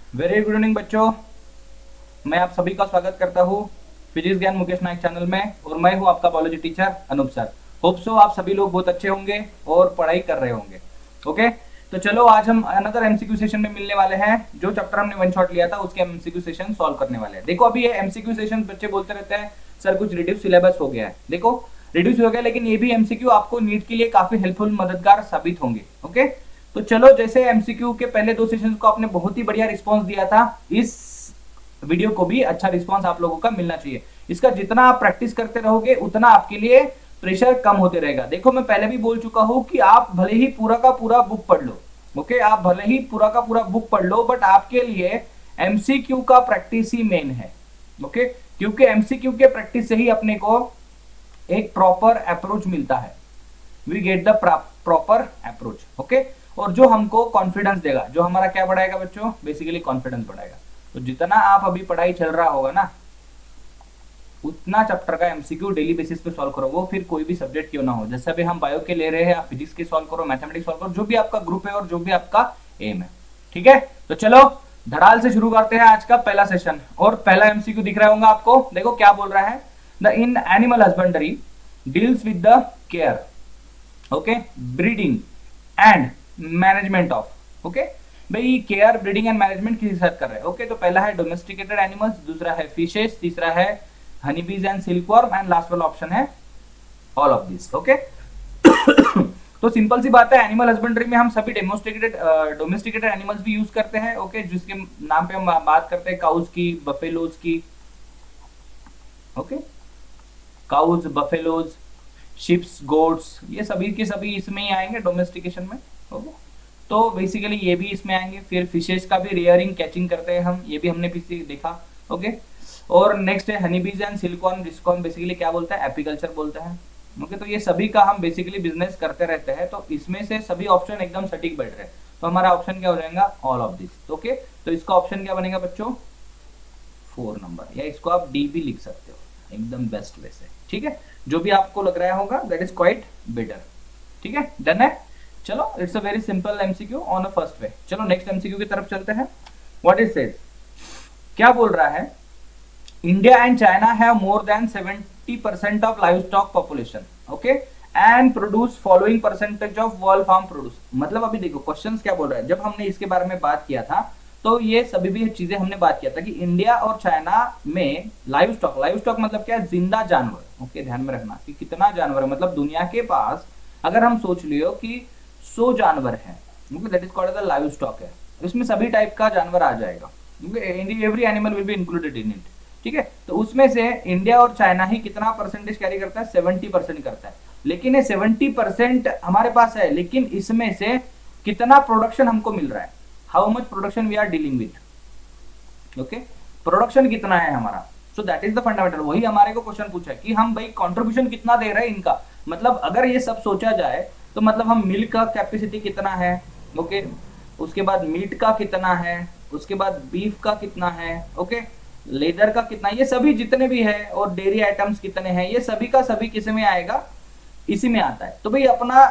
Very good evening बच्चों। मैं आप सभी का स्वागत करता हूँ फिजिक्स ज्ञान मुकेश नायक चैनल में, और मैं हूँ आपका biology teacher Anoop sir. Hope so आप सभी लोग बहुत अच्छे होंगे और पढ़ाई कर रहे होंगे। ओके, तो चलो आज हम अनदर एमसीक्यू सेशन में मिलने वाले हैं। जो चैप्टर हमने वन शॉट लिया था उसके एमसीक्यू सेशन सॉल्व करने वाले हैं। देखो अभी ये एमसीक्यू सेशन बच्चे बोलते रहते हैं सर कुछ रिड्यूस सिलेबस हो गया है। देखो रिड्यूस हो गया, लेकिन ये भी एमसीक्यू आपको नीट के लिए काफी हेल्पफुल मददगार साबित होंगे। ओके, तो चलो जैसे एमसीक्यू के पहले दो सेशंस को आपने बहुत ही बढ़िया रिस्पांस दिया था, इस वीडियो को भी अच्छा रिस्पांस आप लोगों का मिलना चाहिए। इसका जितना आप प्रैक्टिस करते रहोगे उतना आपके लिए प्रेशर कम होते रहेगा। देखो मैं पहले भी बोल चुका हूं कि आप भले ही पूरा का पूरा बुक पढ़ लो, ओके, आप भले ही पूरा का पूरा बुक पढ़ लो, बट आपके लिए एमसीक्यू का प्रैक्टिस ही मेन है। ओके, क्योंकि एमसीक्यू के प्रैक्टिस से ही अपने को एक प्रॉपर अप्रोच मिलता है। We get the proper approach. Okay, और जो हमको कॉन्फिडेंस देगा, जो हमारा क्या बढ़ाएगा बच्चों, बेसिकली कॉन्फिडेंस बढ़ाएगा। तो जितना आप अभी पढ़ाई चल रहा होगा ना, उतना चैप्टर का एमसीक्यू डेली बेसिस पे सॉल्व करो, वो फिर कोई भी सब्जेक्ट क्यों ना हो। जैसे अभी हम बायो के ले रहे हैं, आप फिजिक्स के सॉल्व करो, मैथमेटिक्स सॉल्व करो, जो भी आपका ग्रुप है और जो भी आपका एम है। ठीक है, तो चलो धड़ाल से शुरू करते हैं आज का पहला सेशन। और पहला एमसीक्यू दिख रहा होगा आपको। देखो क्या बोल रहा है, the in animal husbandry deals with the care, okay, breeding and management of. Okay भाई, केयर ब्रीडिंग एंड मैनेजमेंट किसके साथ कर रहे हैं। ओके, तो पहला है डोमेस्टिकेटेड एनिमल्स, दूसरा है फिशेस, तीसरा है honeybees and silkworm, and last वाला ऑप्शन है ऑल ऑफ दिस। ओके, तो सिंपल सी बात है, एनिमल हस्बेंड्री में हम सभी डोमेस्टिकेटेड एनिमल्स भी यूज करते हैं। ओके, जिसके नाम पे हम बात करते हैं काउज की, बफेलोज की। Okay, cows, buffaloes, sheeps, goats, ये सभी के सभी इसमें ही आएंगे डोमेस्टिकेशन में। ओके, तो बेसिकली ये भी इसमें आएंगे। फिर फिशेस का भी रेयरिंग कैचिंग करते हैं हम, ये भी हमने पीछे देखा। ओके, और नेक्स्ट है हनीबीज एंड सिलिकॉन, जिसको हम बेसिकली क्या बोलते हैं, एपीकल्चर बोलते हैं। ओके, तो ये सभी का हम बेसिकली बिजनेस करते रहते हैं। तो इसमें से सभी ऑप्शन एकदम सटीक बैठ रहे हैं, तो हमारा ऑप्शन क्या हो जाएगा, ऑल ऑफ दिस। ओके, तो इसका ऑप्शन क्या बनेगा बच्चों, 4 नंबर, या इसको आप डी भी लिख सकते हो एकदम बेस्ट वे से। ठीक है, जो भी आपको लग रहा होगा दैट इज क्वाइट बेटर। ठीक है, डन है। चलो it's a very simple MCQ on a first way. चलो नेक्स्ट एमसीक्यू की तरफ चलते हैं। व्हाट इज सेज, क्या बोल रहा है, India and China have more than 70% of livestock population, okay, and produce following percentage of world farm produce. मतलब अभी देखो क्वेश्चंस क्या बोल रहा है, जब हमने इसके बारे में बात किया था तो ये सभी भी चीजें हमने बात किया था कि इंडिया और चाइना में लाइव स्टॉक मतलब क्या है, जिंदा जानवर। ओके, ध्यान में रखना कि कितना जानवर है, मतलब दुनिया के पास अगर हम सोच लियो कि 100 जानवर है, that is called the live stock है। इसमें सभी टाइप का जानवर आ जाएगा, every animal will be included in it. ठीक है, तो उसमें से इंडिया और चाइना ही कितना परसेंटेज कैरी करता है, 70% करता है। लेकिन ये 70% हमारे पास है, लेकिन इसमें से कितना प्रोडक्शन हमको मिल रहा है, how much production we are dealing with. Okay, production कितना है हमारा, so that is the fundamental. वही हमारे को क्वेश्चन पूछा है कि हम भाई कंट्रीब्यूशन कितना दे रहे हैं इनका। मतलब अगर ये सब सोचा जाए तो मतलब हम मिल्क का कैपेसिटी कितना है, ओके, उसके बाद मीट का कितना है, उसके बाद बीफ का कितना है, ओके, लेदर का कितना, ये सभी जितने भी है, और डेयरी आइटम्स कितने हैं, ये सभी का सभी किस में आएगा, इसी में आता है। तो भाई अपना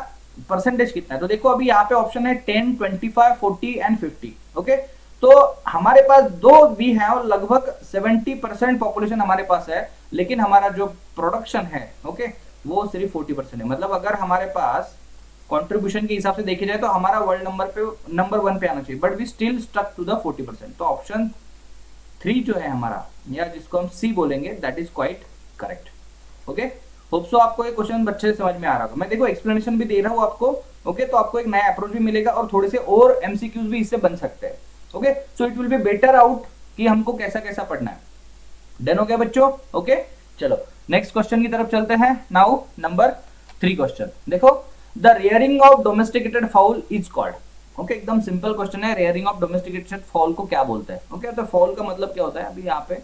परसेंटेज कितना है, तो देखो अभी यहाँ पे ऑप्शन है 10, 25, 40 एंड 50। ओके, तो हमारे पास दो भी है और लगभग 70% पॉपुलेशन हमारे पास है, लेकिन हमारा जो प्रोडक्शन है, ओके, वो सिर्फ 40% है। मतलब अगर हमारे पास कंट्रीब्यूशन के हिसाब से देखे जाए तो हमारा वर्ल्ड नंबर 1 पे आना चाहिए, but we still stuck to the 40%। तो ऑप्शन 3 जो है हमारा, या जिसको हम सी बोलेंगे, that is quite correct. Okay, hope सो आपको ये क्वेश्चन अच्छे से समझ में आ रहा होगा। मैं देखो एक्सप्लेनेशन भी दे रहा हूँ आपको। ओके, तो आपको एक नया अप्रोच भी मिलेगा और थोड़े से और एमसीक्यूज भी इससे बन सकते हैं। Okay, so it will be better out कि हमको कैसा कैसा पढ़ना है। डन हो गया बच्चों। ओके, चलो नेक्स्ट क्वेश्चन की तरफ चलते हैं। नाउ नंबर 3 क्वेश्चन देखो, the rearing of domesticated foul is called. Okay, एकदम सिंपल क्वेश्चन है, रेयरिंग ऑफ डोमेस्टिकेटेड फाउल को क्या बोलते हैं। ओके, तो फाउल का मतलब क्या होता है, अभी यहाँ पे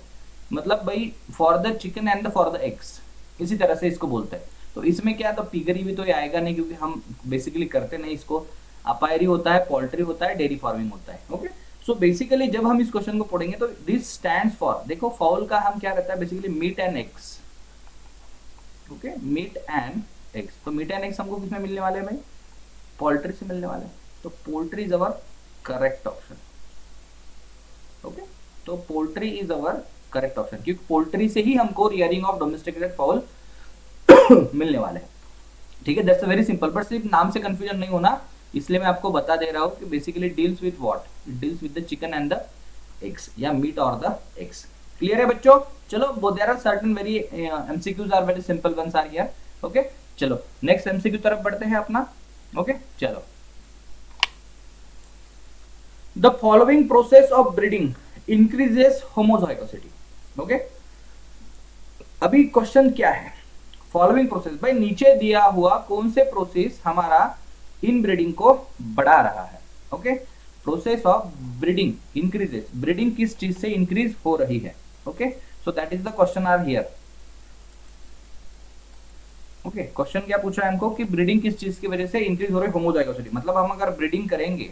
मतलब भाई for the chicken and for the eggs, इसी तरह से इसको बोलते हैं। तो इसमें क्या, तो पिगरी भी तो ये आएगा नहीं, क्योंकि हम बेसिकली करते नहीं इसको। अपायरी होता है, पोल्ट्री होता है, डेयरी फार्मिंग होता है। ओके, सो बेसिकली जब हम इस क्वेश्चन को पढ़ेंगे तो दिस स्टैंड्स फॉर, देखो फाउल का हम क्या रहता है, basically meat and eggs. Okay, meat and eggs, तो मीट एंड एग्स हमको किसमें मिलने वाले हैं भाई, पोल्ट्री से मिलने वाले हैं। तो poultry is our correct option. Okay, तो poultry is our correct option, क्योंकि पोल्ट्री से ही हमको रियरिंग ऑफ डोमेस्टिकेटेड फाउल मिलने वाले हैं। ठीक है, दैट्स वेरी सिंपल, बट सिर्फ नाम से कंफ्यूजन नहीं होना, इसलिए मैं आपको बता दे रहा हूँ कि basically deals with what, deals with the chicken and the eggs, या मीट और द एग्स। क्लियर है बच्चों? चलो, there are certain very MCQs are very simple ones are here. Okay, चलो नेक्स्ट एमसीक्यू तरफ बढ़ते हैं अपना। ओके, चलो, the following process of breeding increases homozygosity. Okay, अभी क्वेश्चन क्या है, फॉलोइंग प्रोसेस, भाई नीचे दिया हुआ कौन से प्रोसेस हमारा इन ब्रीडिंग को बढ़ा रहा है? Okay, process of breeding increases, breeding किस चीज से इंक्रीज हो रही है? Okay, so that is the question are here. Okay, question क्या पूछा है हमको कि ब्रीडिंग किस चीज की वजह से इंक्रीज हो रही है? होमोजाइगोसिटी, मतलब हम अगर ब्रीडिंग करेंगे,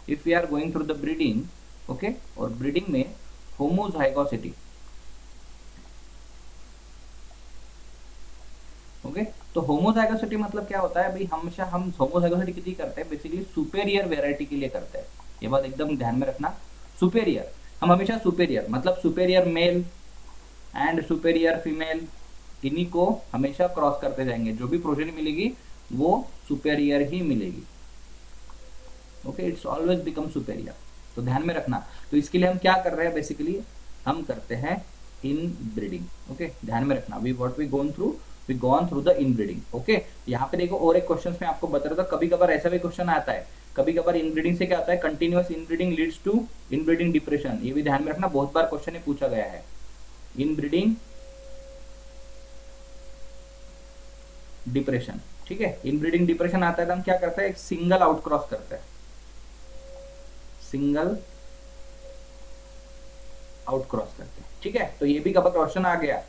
if we are going through the breeding, okay, और ब्रीडिंग में होमोजाइगोसिटी, ओके, तो होमोजाइगोसिटी मतलब क्या होता है भाई? हमेशा हम होमोजाइगोसिटी कितनी करते हैं? बेसिकली सुपेरियर वेराइटी के लिए करते हैं, ये बात एकदम ध्यान में रखना। सुपेरियर, हम हमेशा सुपेरियर, मतलब superior male and superior female, इन्हीं को हमेशा क्रॉस करते जाएंगे, जो भी प्रोजेनी मिलेगी वो सुपेरियर ही मिलेगी। Okay, it's always become superior, तो ध्यान में रखना। तो इसके लिए हम क्या कर रहे हैं? बेसिकली हम करते हैं इन ब्रीडिंग। ओके, ध्यान में रखना, we what we gone through the inbreeding. Okay, यहाँ पे देखो और एक क्वेश्चन में आपको बता रहा था, कभी कभार ऐसा भी क्वेश्चन आता है, कभी कभार इन ब्रीडिंग से क्या होता है? Continuous inbreeding leads to inbreeding depression, ये भी ध्यान में रखना, बहुत बार क्वेश्चन में पूछा गया है। इन ब्रीडिंग डिप्रेशन, ठीक है, इन ब्रीडिंग डिप्रेशन आता है तो हम क्या करते हैं? एक सिंगल आउट क्रॉस करते हैं, सिंगल आउट क्रॉस करते हैं। ठीक है, तो ये भी कब क्वेश्चन आ गया,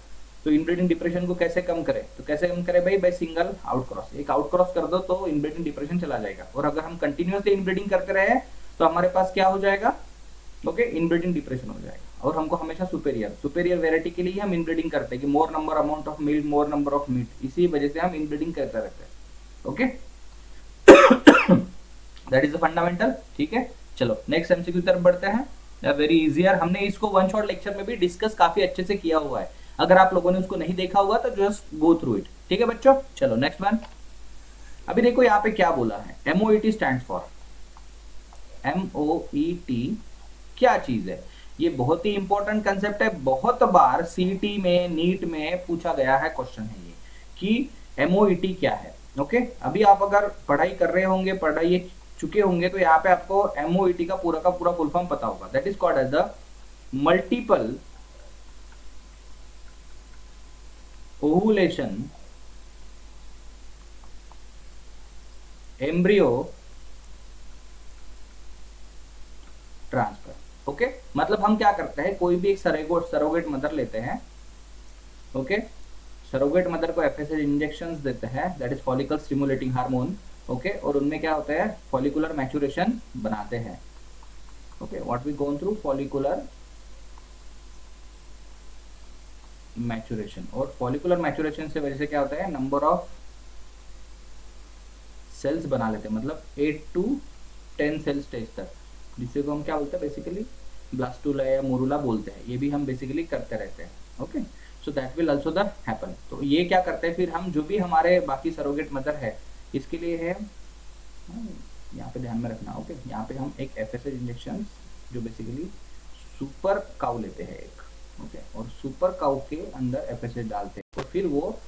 तो इनब्रीडिंग डिप्रेशन को कैसे कम करें? तो कैसे कम करें भाई? बाय सिंगल आउट क्रॉस, एक आउट क्रॉस कर दो तो इनब्रीडिंग डिप्रेशन चला जाएगा। और अगर हम कंटिन्यूअसली इनब्रीडिंग करते रहे तो हमारे पास क्या हो जाएगा? ओके, इनब्रीडिंग डिप्रेशन हो जाएगा। और हमको हमेशा सुपेरियर वेराइटी के लिए हम इनब्रीडिंग करते हैं कि मोर number amount of milk, more number of meat, इसी वजह से हम इनब्रीडिंग करते रहते हैं। Okay, that is the fundamental. ठीक है, चलो नेक्स्ट एमसीक्यू तरफ बढ़ते हैं। वेरी इजी यार, हमने इसको वन शॉट लेक्चर में भी डिस्कस काफी अच्छे से किया हुआ है, अगर आप लोगों ने उसको नहीं देखा हुआ तो जस्ट गो थ्रू इट। ठीक है बच्चों, चलो नेक्स्ट वन। अभी देखो यहाँ पे क्या बोला है, MOET स्टैंड्स फॉर, MOET क्या चीज है? ये बहुत ही इंपॉर्टेंट कंसेप्ट है, बहुत बार सीटी में, नीट में पूछा गया है क्वेश्चन है ये कि MOET क्या है। ओके, अभी आप अगर पढ़ाई कर रहे होंगे, पढ़ाई चुके होंगे, तो यहाँ पे आपको MOET का पूरा फुल फॉर्म पता होगा। That is called as the multiple ovulation embryo transfer. Okay, मतलब हम क्या करते हैं, कोई भी एक सरोगेट मदर लेते हैं। ओके, सरोगेट मदर को FSH इंजेक्शंस देते हैं, that is follicle stimulating hormone. Okay, और उनमें क्या होता है? फॉलिकुलर मैच्योरेशन बनाते हैं। Okay, what we gone through? Follicular maturation. और फॉलिकुलर मैच्योरेशन से वजह से क्या होता है? नंबर ऑफ सेल्स बना लेते हैं, मतलब 8 to 10 सेल स्टेज तक, जिससे को हम क्या बोलते हैं? बेसिकली ब्लास्टुला या मोरुला बोलते हैं। ये भी हम बेसिकली करते रहते हैं। Okay, so that will also the happen. तो ये क्या करते हैं फिर हम, जो भी हमारे बाकी सरोगेट मदर है, इसके लिए है, यहाँ पे ध्यान में रखना। ओके, यहाँ पे हम एक FSH इंजेक्शन जो बेसिकली सुपर काउ लेते हैं एक। ओके, और सुपर काउ के अंदर FSH डालते हैं, और फिर वो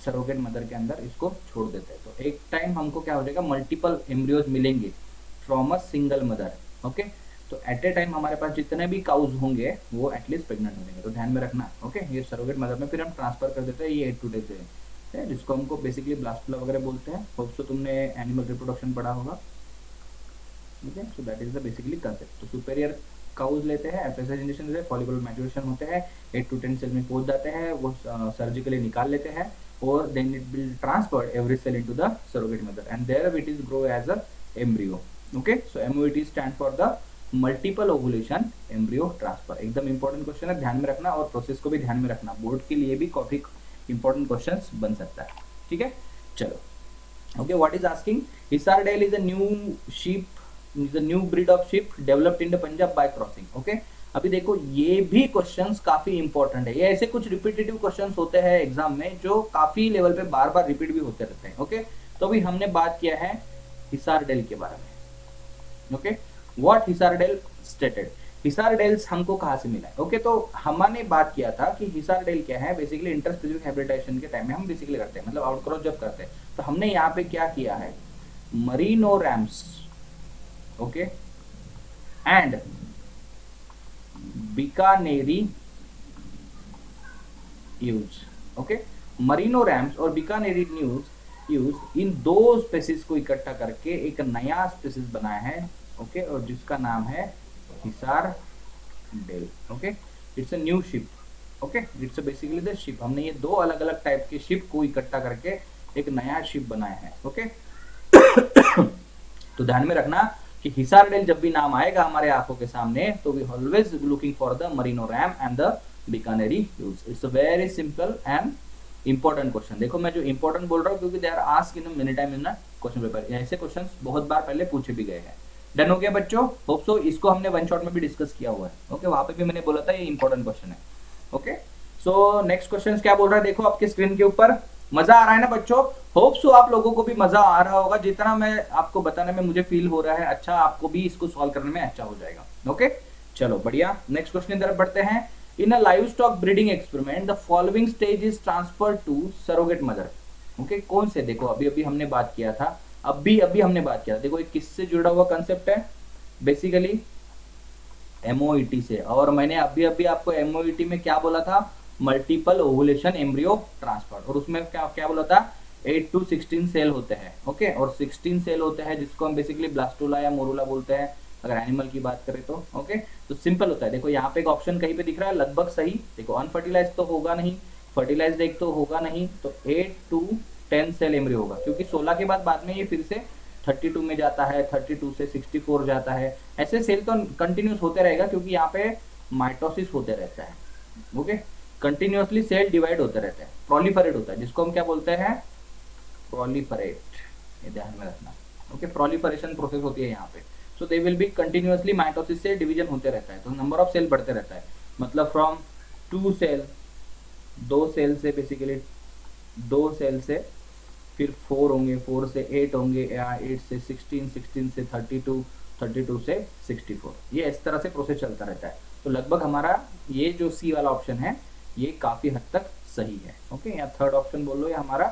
सरोगेट मदर के अंदर इसको छोड़ देते हैं। तो एक टाइम हमको क्या हो जाएगा? मल्टीपल एम्ब्रियोज मिलेंगे from a single mother. Okay, तो एट ए टाइम हमारे पास जितने भी काउज होंगे वो एटलीस्ट प्रेग्नेंट हो जाएंगे, तो ध्यान में रखना। ओके, ये सरोगेट मदर में फिर हम ट्रांसफर कर देते हैं ये 8 to 10 है, जिसको हमको बेसिकली ब्लास्टुला वगैरह बोलते हैं। होप सो तुमने एनिमल रिप्रोडक्शन पढ़ा होगा। Okay, so that is the basically concept. तो सुपेरियर काउज लेते हैं, FSH इंजेक्शन देते हैं, फॉलिकुलर मैच्योरेशन होते हैं, 8 to 10 सेल में पहुंच जाते हैं, वो सर्जिकली निकाल लेते हैं, और then it will transfer every cell into the surrogate mother and there it is grow as a embryo. Okay, so MOET stand for the multiple ovulation embryo transfer. एकदम इंपॉर्टेंट क्वेश्चन है, ध्यान में रखना, और प्रोसेस को भी ध्यान में रखना, बोर्ड के लिए भी काफी इंपॉर्टेंट क्वेश्चंस बन सकता है। ठीक है, चलो। Okay, what is asking? Hissardale is a new sheep, is a new breed of sheep developed in the Punjab by crossing. Okay, अभी देखो ये भी क्वेश्चंस काफी इंपॉर्टेंट है, ये ऐसे कुछ रिपीटेटिव क्वेश्चंस होते हैं एग्जाम में जो काफी लेवल पे बार बार रिपीट भी होते रहते हैं। ओके, तो अभी हमने बात किया है हिसार डेल के बारे में। Okay, what Hisardale stated, Hisardales हमको कहाँ से मिला है। ओके, तो हमने बात किया था कि हिसार डेल क्या है, बेसिकली इंटरस्पेसिफिक हैबिटेशन के टाइम में हम बेसिकली करते हैं, मतलब आउटक्रॉस जब करते हैं, तो हमने यहाँ पे क्या किया है, merino rams, okay, and Bikaneri ewes. Okay, merino rams और बीकानेरी यूज इन दो स्पेसीज को इकट्ठा करके एक नया स्पेसीज बनाया है। ओके, और जिसका नाम है Hisardale. Okay, it's a new sheep. Okay, it's basically the sheep, हमने ये दो अलग अलग टाइप के शिप को इकट्ठा करके एक नया शिप बनाया है। ओके तो ध्यान में रखना कि हिसार डेल जब भी नाम आएगा हमारे आंखों के सामने, तो we always looking for the merino ram and the Bikaneri ewes. It's a very simple and important question. देखो मैं जो इंपॉर्टेंट बोल रहा हूँ क्योंकि they are asked in many time in the question paper, ऐसे क्वेश्चंस बहुत बार पहले पूछे भी गए हैं। डन हो गया बच्चों, होप सो। इसको हमने वन शॉट में भी डिस्कस किया हुआ है। ओके, वहां पे भी मैंने बोला था ये इंपॉर्टेंट क्वेश्चन है। ओके, सो नेक्स्ट क्वेश्चन क्या बोल रहा है, देखो आपके स्क्रीन के ऊपर। मजा आ रहा है ना बच्चों, होप सो आप लोगों को भी मजा आ रहा होगा, जितना मैं आपको बताने में मुझे फील हो रहा है अच्छा आपको भी इसको सॉल्व करने में अच्छा हो जाएगा। ओके, चलो बढ़िया, नेक्स्ट क्वेश्चन की तरफ बढ़ते हैं। In a livestock breeding experiment the following stage is transferred to surrogate mother. Okay, कौन से, देखो अभी अभी हमने बात किया था, अभी हमने बात किया था, देखो ये किससे जुड़ा हुआ कंसेप्ट है, बेसिकली एमओईटी से। और मैंने अभी अभी आपको एमओईटी में क्या बोला था, मल्टीपल ओवुलेशन एम्ब्रियो ट्रांसफर, और उसमें क्या बोला था, 8 to 16 सेल होते हैं। ओके, और 16 सेल होते हैं जिसको हम बेसिकली ब्लास्टोला या मोरूला बोलते हैं अगर एनिमल की बात करें तो। ओके, तो सिंपल होता है। देखो यहाँ पे एक ऑप्शन कहीं पे दिख रहा है लगभग सही, देखो अनफर्टिलाइज तो होगा नहीं, फर्टिलाइज्ड एग तो होगा नहीं, तो 8 to 10 सेल एम्ब्रियो होगा, क्योंकि 16 के बाद में ये फिर से 32 में जाता है, 32 से 64 जाता है, ऐसे सेल तो कंटिन्यूस होते रहेगा क्योंकि यहाँ पे माइटोसिस होते रहता है। ओके, कंटिन्यूअसली सेल डिवाइड होते रहते हैं, प्रोलिफरेट होता है, जिसको हम क्या बोलते हैं, प्रोलिफरेट, ये ध्यान में रखना। ओके, प्रोलिफरेशन प्रोसेस होती है यहाँ पे, so they will be continuously mitosis से डिवीजन होते रहता है, तो नंबर ऑफ सेल बढ़ते रहता है, मतलब फ्रॉम 2 सेल, 2 सेल से बेसिकली 2 सेल से फिर 4 होंगे, 4 से 8 होंगे, 8 से 16, 16 से 32, 32 से 64, ये इस तरह से प्रोसेस चलता रहता है। तो लगभग हमारा ये जो सी वाला ऑप्शन है ये काफी हद तक सही है। ओके, या थर्ड ऑप्शन बोल लो या हमारा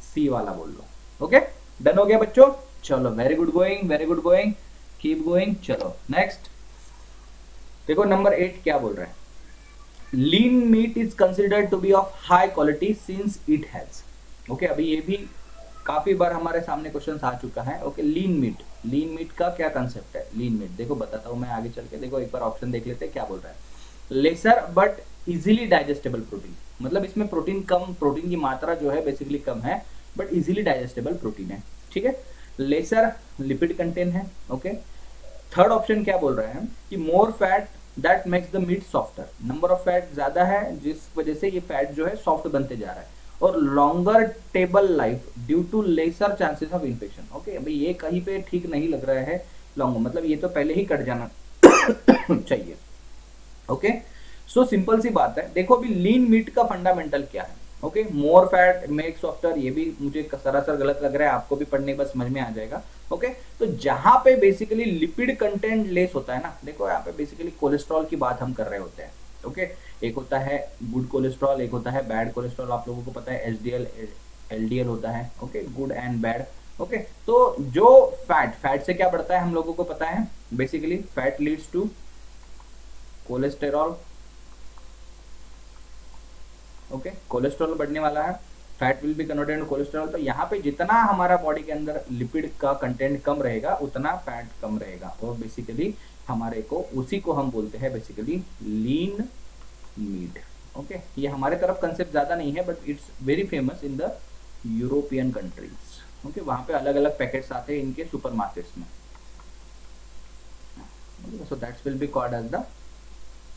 सी वाला बोल लो। ओके, डन हो गया बच्चों, चलो very good going, very good going, keep going. चलो नेक्स्ट देखो नंबर 8 क्या बोल रहा है, lean meat is considered to be of high quality since it has. Okay, अभी ये भी काफी बार हमारे सामने क्वेश्चन आ चुका है। ओके, लीन मीट का क्या कंसेप्ट है, लीन मीट देखो बताता हूं मैं आगे चल के। देखो एक बार ऑप्शन देख लेते हैं क्या बोल रहा है, lesser but easily digestible protein, मतलब इसमें प्रोटीन की मात्रा जो है बेसिकली कम है, बट इजीली डाइजेस्टेबल प्रोटीन है। ठीक है, लेसर लिपिड कंटेंट है। ओके, थर्ड ऑप्शन क्या बोल रहा है कि more fat that makes the meat softer, number of fat ज्यादा है जिस वजह से ये फैट जो है सॉफ्ट बनते जा रहा है, और longer table life due to lesser chances of infection. Okay, अभी ये कहीं पे ठीक नहीं लग रहा है लॉन्ग, मतलब ये तो पहले ही कट जाना चाहिए। ओके, सो सिंपल सी बात है, देखो अभी लीन मीट का फंडामेंटल क्या है। Okay, more fat make softer, ये भी मुझे सरासर गलत लग रहा है, आपको भी पढ़ने के बाद समझ में आ जाएगा। ओके, तो जहां पे बेसिकली लिपिड कंटेंट लेस होता है ना, देखो यहाँ पे बेसिकली कोलेस्ट्रॉल की बात हम कर रहे होते हैं। ओके, एक होता है गुड कोलेस्ट्रॉल, एक होता है बैड कोलेस्ट्रॉल, आप लोगों को पता है एचडीएल एलडीएल होता है। Okay, good and bad. Okay, तो जो फैट से क्या बढ़ता है हम लोगों को पता है, basically fat leads to cholesterol. Okay, cholesterol बढ़ने वाला है, fat will be converted to cholesterol. तो यहाँ पे जितना हमारा बॉडी के अंदर लिपिड का कंटेंट कम रहेगा उतना फैट कम रहेगा, और बेसिकली हमारे को उसी को हम बोलते हैं बेसिकली लीन मीट। ओके, ये हमारे तरफ कंसेप्ट ज्यादा नहीं है, but it's very famous in the European countries. Okay, वहां पे अलग अलग पैकेट्स आते हैं इनके सुपरमार्केट्स में, so that's will be called as the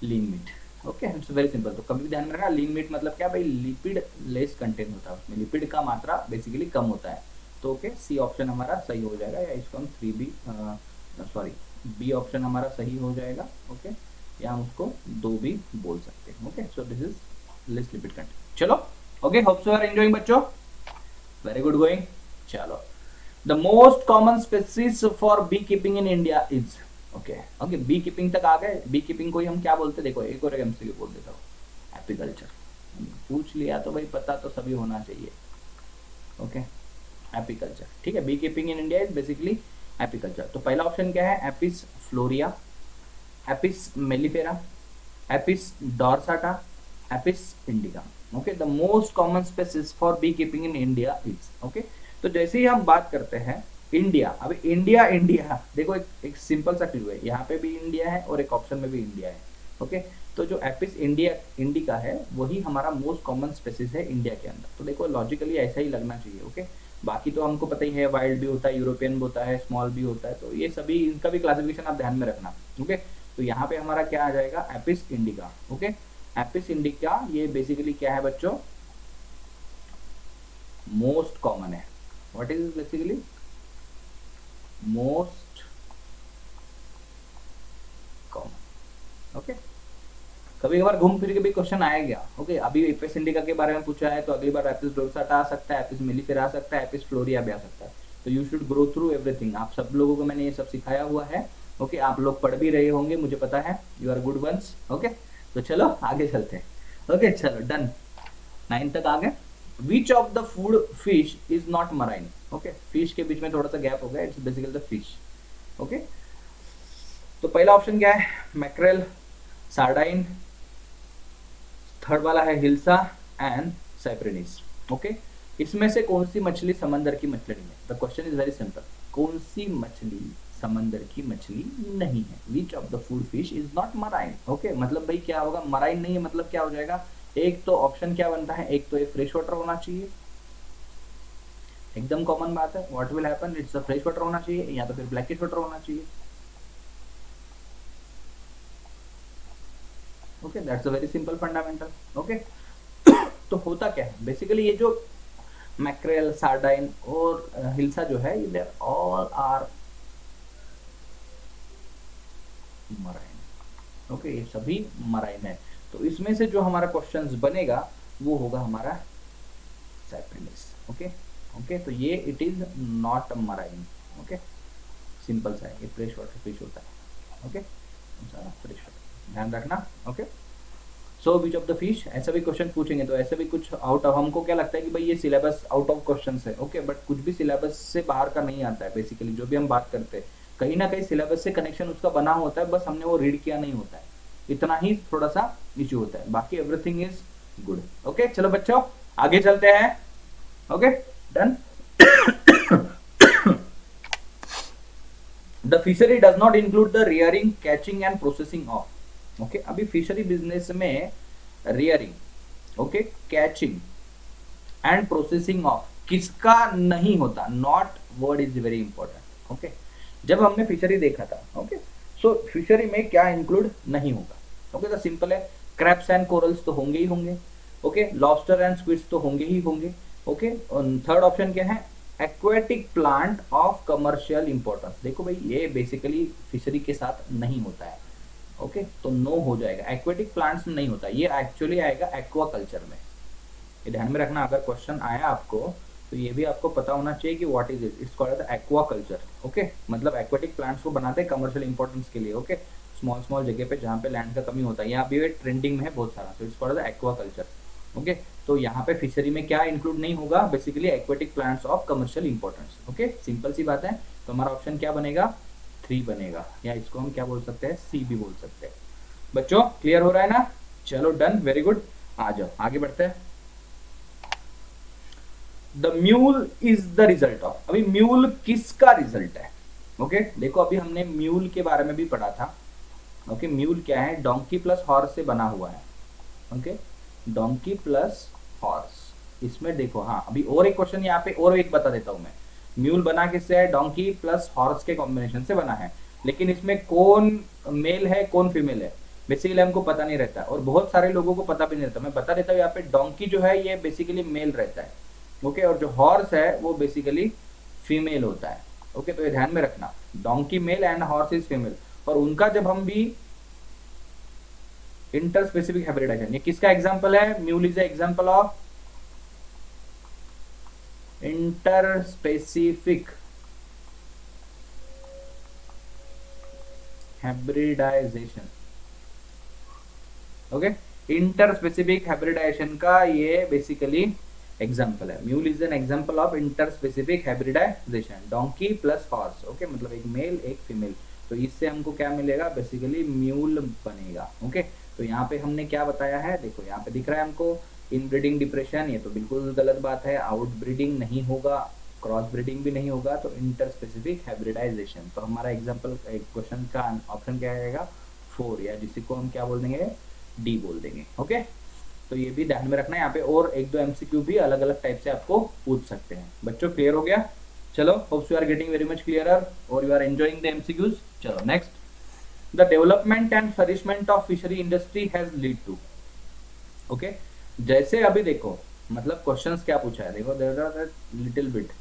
lean meat. Okay, it's very simple. तो कभी भी ध्यान में रखना, लीन मीट मतलब क्या भाई, लिपिड लेस कंटेंट होता है, उसमें लिपिड का मात्रा बेसिकली कम होता है। तो ओके, सी ऑप्शन हमारा सही हो जाएगा, या इसको हम बी ऑप्शन हमारा सही हो जाएगा। ओके, या हम उसको दो भी बोल सकते हैं। Okay, so this is let's keep it continue. चलो, okay, hope so are enjoying बच्चों, वेरी गुड गोइंग। चलो, the most common species for beekeeping in India is, okay okay, beekeeping तक आ गए। बी कीपिंग को ही हम क्या बोलते हैं, देखो एक और एमसीक्यू बोल देता हूँ, एपीकल्चर। पूछ लिया तो भाई पता तो सभी होना चाहिए। ओके, एपीकल्चर, ठीक है। Beekeeping in India is basically apiculture. तो पहला ऑप्शन क्या है, Apis florea, Apis mellifera, Apis dorsata, Apis indica. Okay, the most common species for beekeeping in India is, okay. तो जैसे ही हम बात करते हैं इंडिया, अभी इंडिया इंडिया देखो एक सिंपल सा क्लू है, यहाँ पे भी इंडिया है और एक ऑप्शन में भी इंडिया है। ओके, तो जो एपिस इंडिया इंडिका है वही हमारा मोस्ट कॉमन स्पेसीज है इंडिया के अंदर। तो देखो लॉजिकली ऐसा ही लगना चाहिए। ओके, बाकी तो हमको पता ही है, वाइल्ड भी होता है, यूरोपियन भी होता है, स्मॉल भी होता है, तो ये सभी इनका भी क्लासिफिकेशन आप ध्यान में रखना। ओके, तो यहाँ पे हमारा क्या आ जाएगा, Apis indica. Okay, Apis indica ये बेसिकली क्या है बच्चों, मोस्ट कॉमन है। What is basically most common. Okay, कभी कभार घूम फिर के भी क्वेश्चन आएगा। ओके, अभी एपिस इंडिका के बारे में पूछा है तो अगली बार एपिस डोर्साटा आ सकता है, एपिस मेलिफेरा आ सकता है, एपिस फ्लोरिया भी आ सकता है। तो you should grow through everything. आप सब लोगों को मैंने ये सब सिखाया हुआ है। ओके, आप लोग पढ़ भी रहे होंगे, मुझे पता है, you are good ones. Okay, तो चलो आगे चलते हैं। ओके, चलो डन, 9 तक आ गए। विच of the food fish is not marine. Okay, fish के बीच में थोड़ा सा गैप हो गया, it's basically the fish. Okay, तो पहला ऑप्शन क्या है, मैक्रेल, सार्डाइन, थर्ड वाला है हिल्सा एंड साइप्रेनिस। ओके, इसमें से कौन सी मछली समंदर की मछली नहीं है। The question is very simple, कौन सी मछली समंदर की मछली नहीं है। विच of the food fish is not marine. Okay, मतलब भाई क्या होगा, मराइन नहीं है मतलब क्या हो जाएगा, एक तो ऑप्शन क्या बनता है, एक तो ये फ्रेश वाटर होना चाहिए, एकदम कॉमन बात है। What will happen, it's a fresh water होना चाहिए या तो फिर ब्लैकिश वाटर होना चाहिए। Okay, that's a very simple fundamental. Okay, तो होता क्या है बेसिकली, ये जो मैक्रेल, सार्डाइन और हिल्सा जो है, ये ऑल आर मराइन। ओके, ये सभी मराइन है। तो इसमें से जो हमारा क्वेश्चंस बनेगा वो होगा हमारा साइप्रेनिस। ओके ओके, तो ये it is not marine. Okay, simple सा है, ये फ्रेश वाटर फिश होता है। ओके, फ्रेश वाटर ध्यान रखना। Okay, so which of the fish, ऐसा भी क्वेश्चन पूछेंगे तो ऐसे भी कुछ आउट ऑफ, हमको क्या लगता है कि भाई ये सिलेबस आउट ऑफ क्वेश्चन है। ओके, बट कुछ भी सिलेबस से बाहर का नहीं आता है। बेसिकली जो भी हम बात करते हैं कहीं ना कहीं सिलेबस से कनेक्शन उसका बना होता है, बस हमने वो रीड किया नहीं होता है, इतना ही थोड़ा सा इश्यू होता है, बाकी एवरीथिंग इज गुड। ओके, चलो बच्चों आगे चलते हैं। Okay, done. The fishery does not include the rearing, catching and processing of. Okay, अभी फिशरी बिजनेस में rearing, okay, catching and processing of किसका नहीं होता, not word is very important. Okay, जब हमने फिशरी देखा था, ओके, सो फिशरी में क्या इंक्लूड नहीं होगा। ओके, तो सिंपल है, क्रैब्स एंड कोरल्स तो होंगे ही होंगे। ओके, लॉबस्टर एंड स्क्विड्स तो होंगे ही होंगे। ओके, थर्ड ऑप्शन क्या है, aquatic plant of commercial importance. देखो भाई ये बेसिकली फिशरी के साथ नहीं होता है। ओके, तो नो हो जाएगा, एक्वेटिक प्लांट्स में नहीं होता, ये एक्चुअली आएगा एक्वाकल्चर में। ये ध्यान में रखना, अगर क्वेश्चन आया आपको तो ये भी आपको पता होना चाहिए कि what is it, it's called as aquaculture. Okay, मतलब एक्वेटिक प्लांट्स को बनाते हैं कमर्शियल इंपॉर्टेंस के लिए। ओके, स्मॉल स्मॉल जगह पे जहाँ पे लैंड का कमी होता है, यहाँ भी ट्रेंडिंग में है बहुत सारा, तो it's called as aquaculture. Okay, तो यहाँ पे फिशरी में क्या इंक्लूड नहीं होगा, basically aquatic plants of commercial importance. Okay, simple सी बात है। तो हमारा ऑप्शन क्या बनेगा, 3 बनेगा, या इसको हम क्या बोल सकते हैं, सी भी बोल सकते हैं। बच्चों क्लियर हो रहा है ना, चलो डन, वेरी गुड, आ जाओ आगे बढ़ते हैं। The mule is the result of, अभी म्यूल किसका रिजल्ट है। ओके, देखो अभी हमने म्यूल के बारे में भी पढ़ा था। ओके, म्यूल क्या है, डोंकी प्लस हॉर्स से बना हुआ है। ओके, डोंकी प्लस हॉर्स, इसमें देखो, हाँ अभी और एक क्वेश्चन यहाँ पे और एक बता देता हूं मैं, म्यूल बना किससे है, डोंकी प्लस हॉर्स के कॉम्बिनेशन से बना है, लेकिन इसमें कौन मेल है कौन फीमेल है बेसिकली हमको पता नहीं रहता, और बहुत सारे लोगों को पता भी नहीं रहता। मैं बता देता हूँ यहाँ पे, डोंकी जो है ये बेसिकली मेल रहता है। ओके, और जो हॉर्स है वो बेसिकली फीमेल होता है। ओके, तो ये ध्यान में रखना, donkey male and horse is female. और उनका जब हम भी इंटर स्पेसिफिक हाइब्रिडाइजेशन, ये किसका एग्जांपल है? Mule is example of interspecific hybridization. Okay, interspecific hybridization का ये बेसिकली एग्जांपल है। Mule is an example of interspecific hybridization, donkey plus horse. Okay, मतलब एक मेल एक फीमेल, तो इससे हमको क्या मिलेगा? बेसिकली म्यूल बनेगा। ओके, तो यहाँ पे हमने क्या बताया है, देखो यहाँ पे दिख रहा है हमको इनब्रीडिंग डिप्रेशन, ये तो बिल्कुल गलत बात है। आउटब्रीडिंग नहीं होगा, क्रॉस ब्रीडिंग भी नहीं होगा, तो इंटर स्पेसिफिक हाइब्रिडाइजेशन। तो हमारा एग्जांपल क्वेश्चन का ऑप्शन क्या आएगा? 4, या जिसी को हम क्या बोल देंगे? डी बोल देंगे। ओके, तो ये भी ध्यान में रखना है यहाँ पे। और एक दो एमसीक्यू भी अलग अलग टाइप से आपको पूछ सकते हैं। बच्चों क्लियर हो गया? चलो, hopes you are getting very much clearer और you are enjoying the MCQs. चलो next, the development and flourishment of fishery industry has lead to. Okay, जैसे अभी देखो, मतलब क्वेश्चंस क्या पूछा है, देखो there are little bit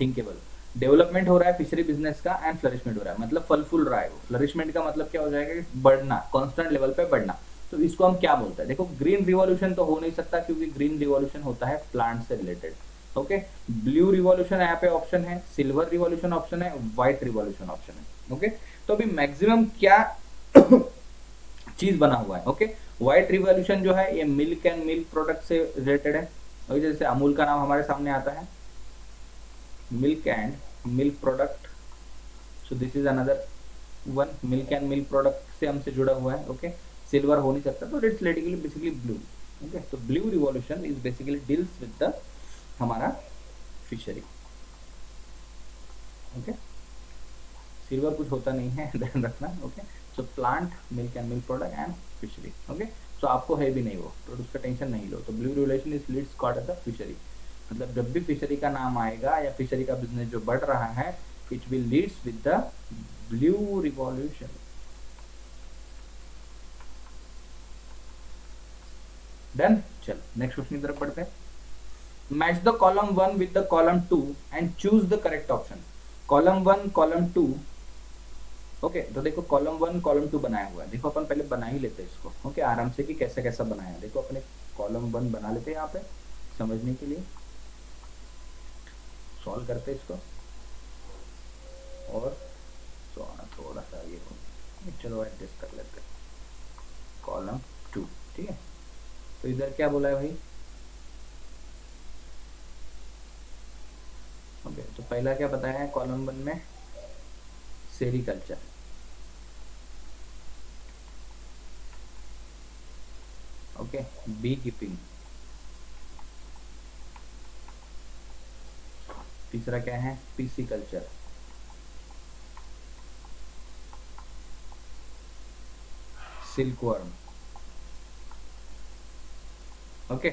thinkable. Development हो रहा है फिशरी बिजनेस का एंड फ्लरिशमेंट हो रहा है, मतलब फल फूल रहा है वो। फ्लरिशमेंट का मतलब क्या हो जाएगा? बढ़ना, कांस्टेंट लेवल पे बढ़ना। तो इसको हम क्या बोलते हैं? देखो, ग्रीन रिवॉल्यूशन तो हो नहीं सकता, क्योंकि ग्रीन रिवॉल्यूशन होता है प्लांट से रिलेटेड। ओके, ब्लू रिवॉल्यूशन यहाँ पे ऑप्शन है, सिल्वर रिवॉल्यूशन ऑप्शन है, व्हाइट रिवॉल्यूशन ऑप्शन है। ओके, तो अभी मैक्सिमम क्या चीज बना हुआ है? ओके, व्हाइट रिवॉल्यूशन जो है ये मिल्क एंड मिल्क प्रोडक्ट से रिलेटेड है। और जैसे अमूल का नाम हमारे सामने आता है, milk and milk product, so this is another one, milk and milk product से हमसे जुड़ा हुआ है। ओके, सिल्वर हो नहीं सकता, तो इट्स बेसिकली ब्लू। ओके, तो blue revolution is basically deals with the हमारा फिशरी। ओके, सिल्वर कुछ होता नहीं है, ध्यान रखना। Okay, so plant, milk and milk product and fishery. Okay, so आपको है भी नहीं वो, तो उसका टेंशन नहीं लो। तो blue revolution is leads caught as the fishery, मतलब जब भी फिशरी का नाम आएगा या फिशरी का बिजनेस जो बढ़ रहा है, it will leads with the blue revolution. Done, चल नेक्स्ट क्वेश्चन की तरफ बढ़ते हैं। Match the column 1 with the column 2 and choose the correct option. Column 1 column 2। Okay, तो देखो कॉलम 1 कॉलम 2 बनाया हुआ है। देखो अपन पहले बना ही लेते हैं इसको, ओके, आराम से कि कैसा कैसा बनाया है। देखो अपने कॉलम 1 बना लेते हैं यहाँ पे समझने के लिए, सॉल्व करते हैं इसको। और थोड़ा सा ये चलो एडजस्ट कर लेते हैं, कॉलम 2, ठीक है। तो इधर क्या बोला है भाई? ओके, तो पहला क्या बताया है कॉलम 1 में? सेरिकल्चर। Okay, beekeeping. तीसरा क्या है? पिसिकल्चर। सिल्कवर्म। ओके,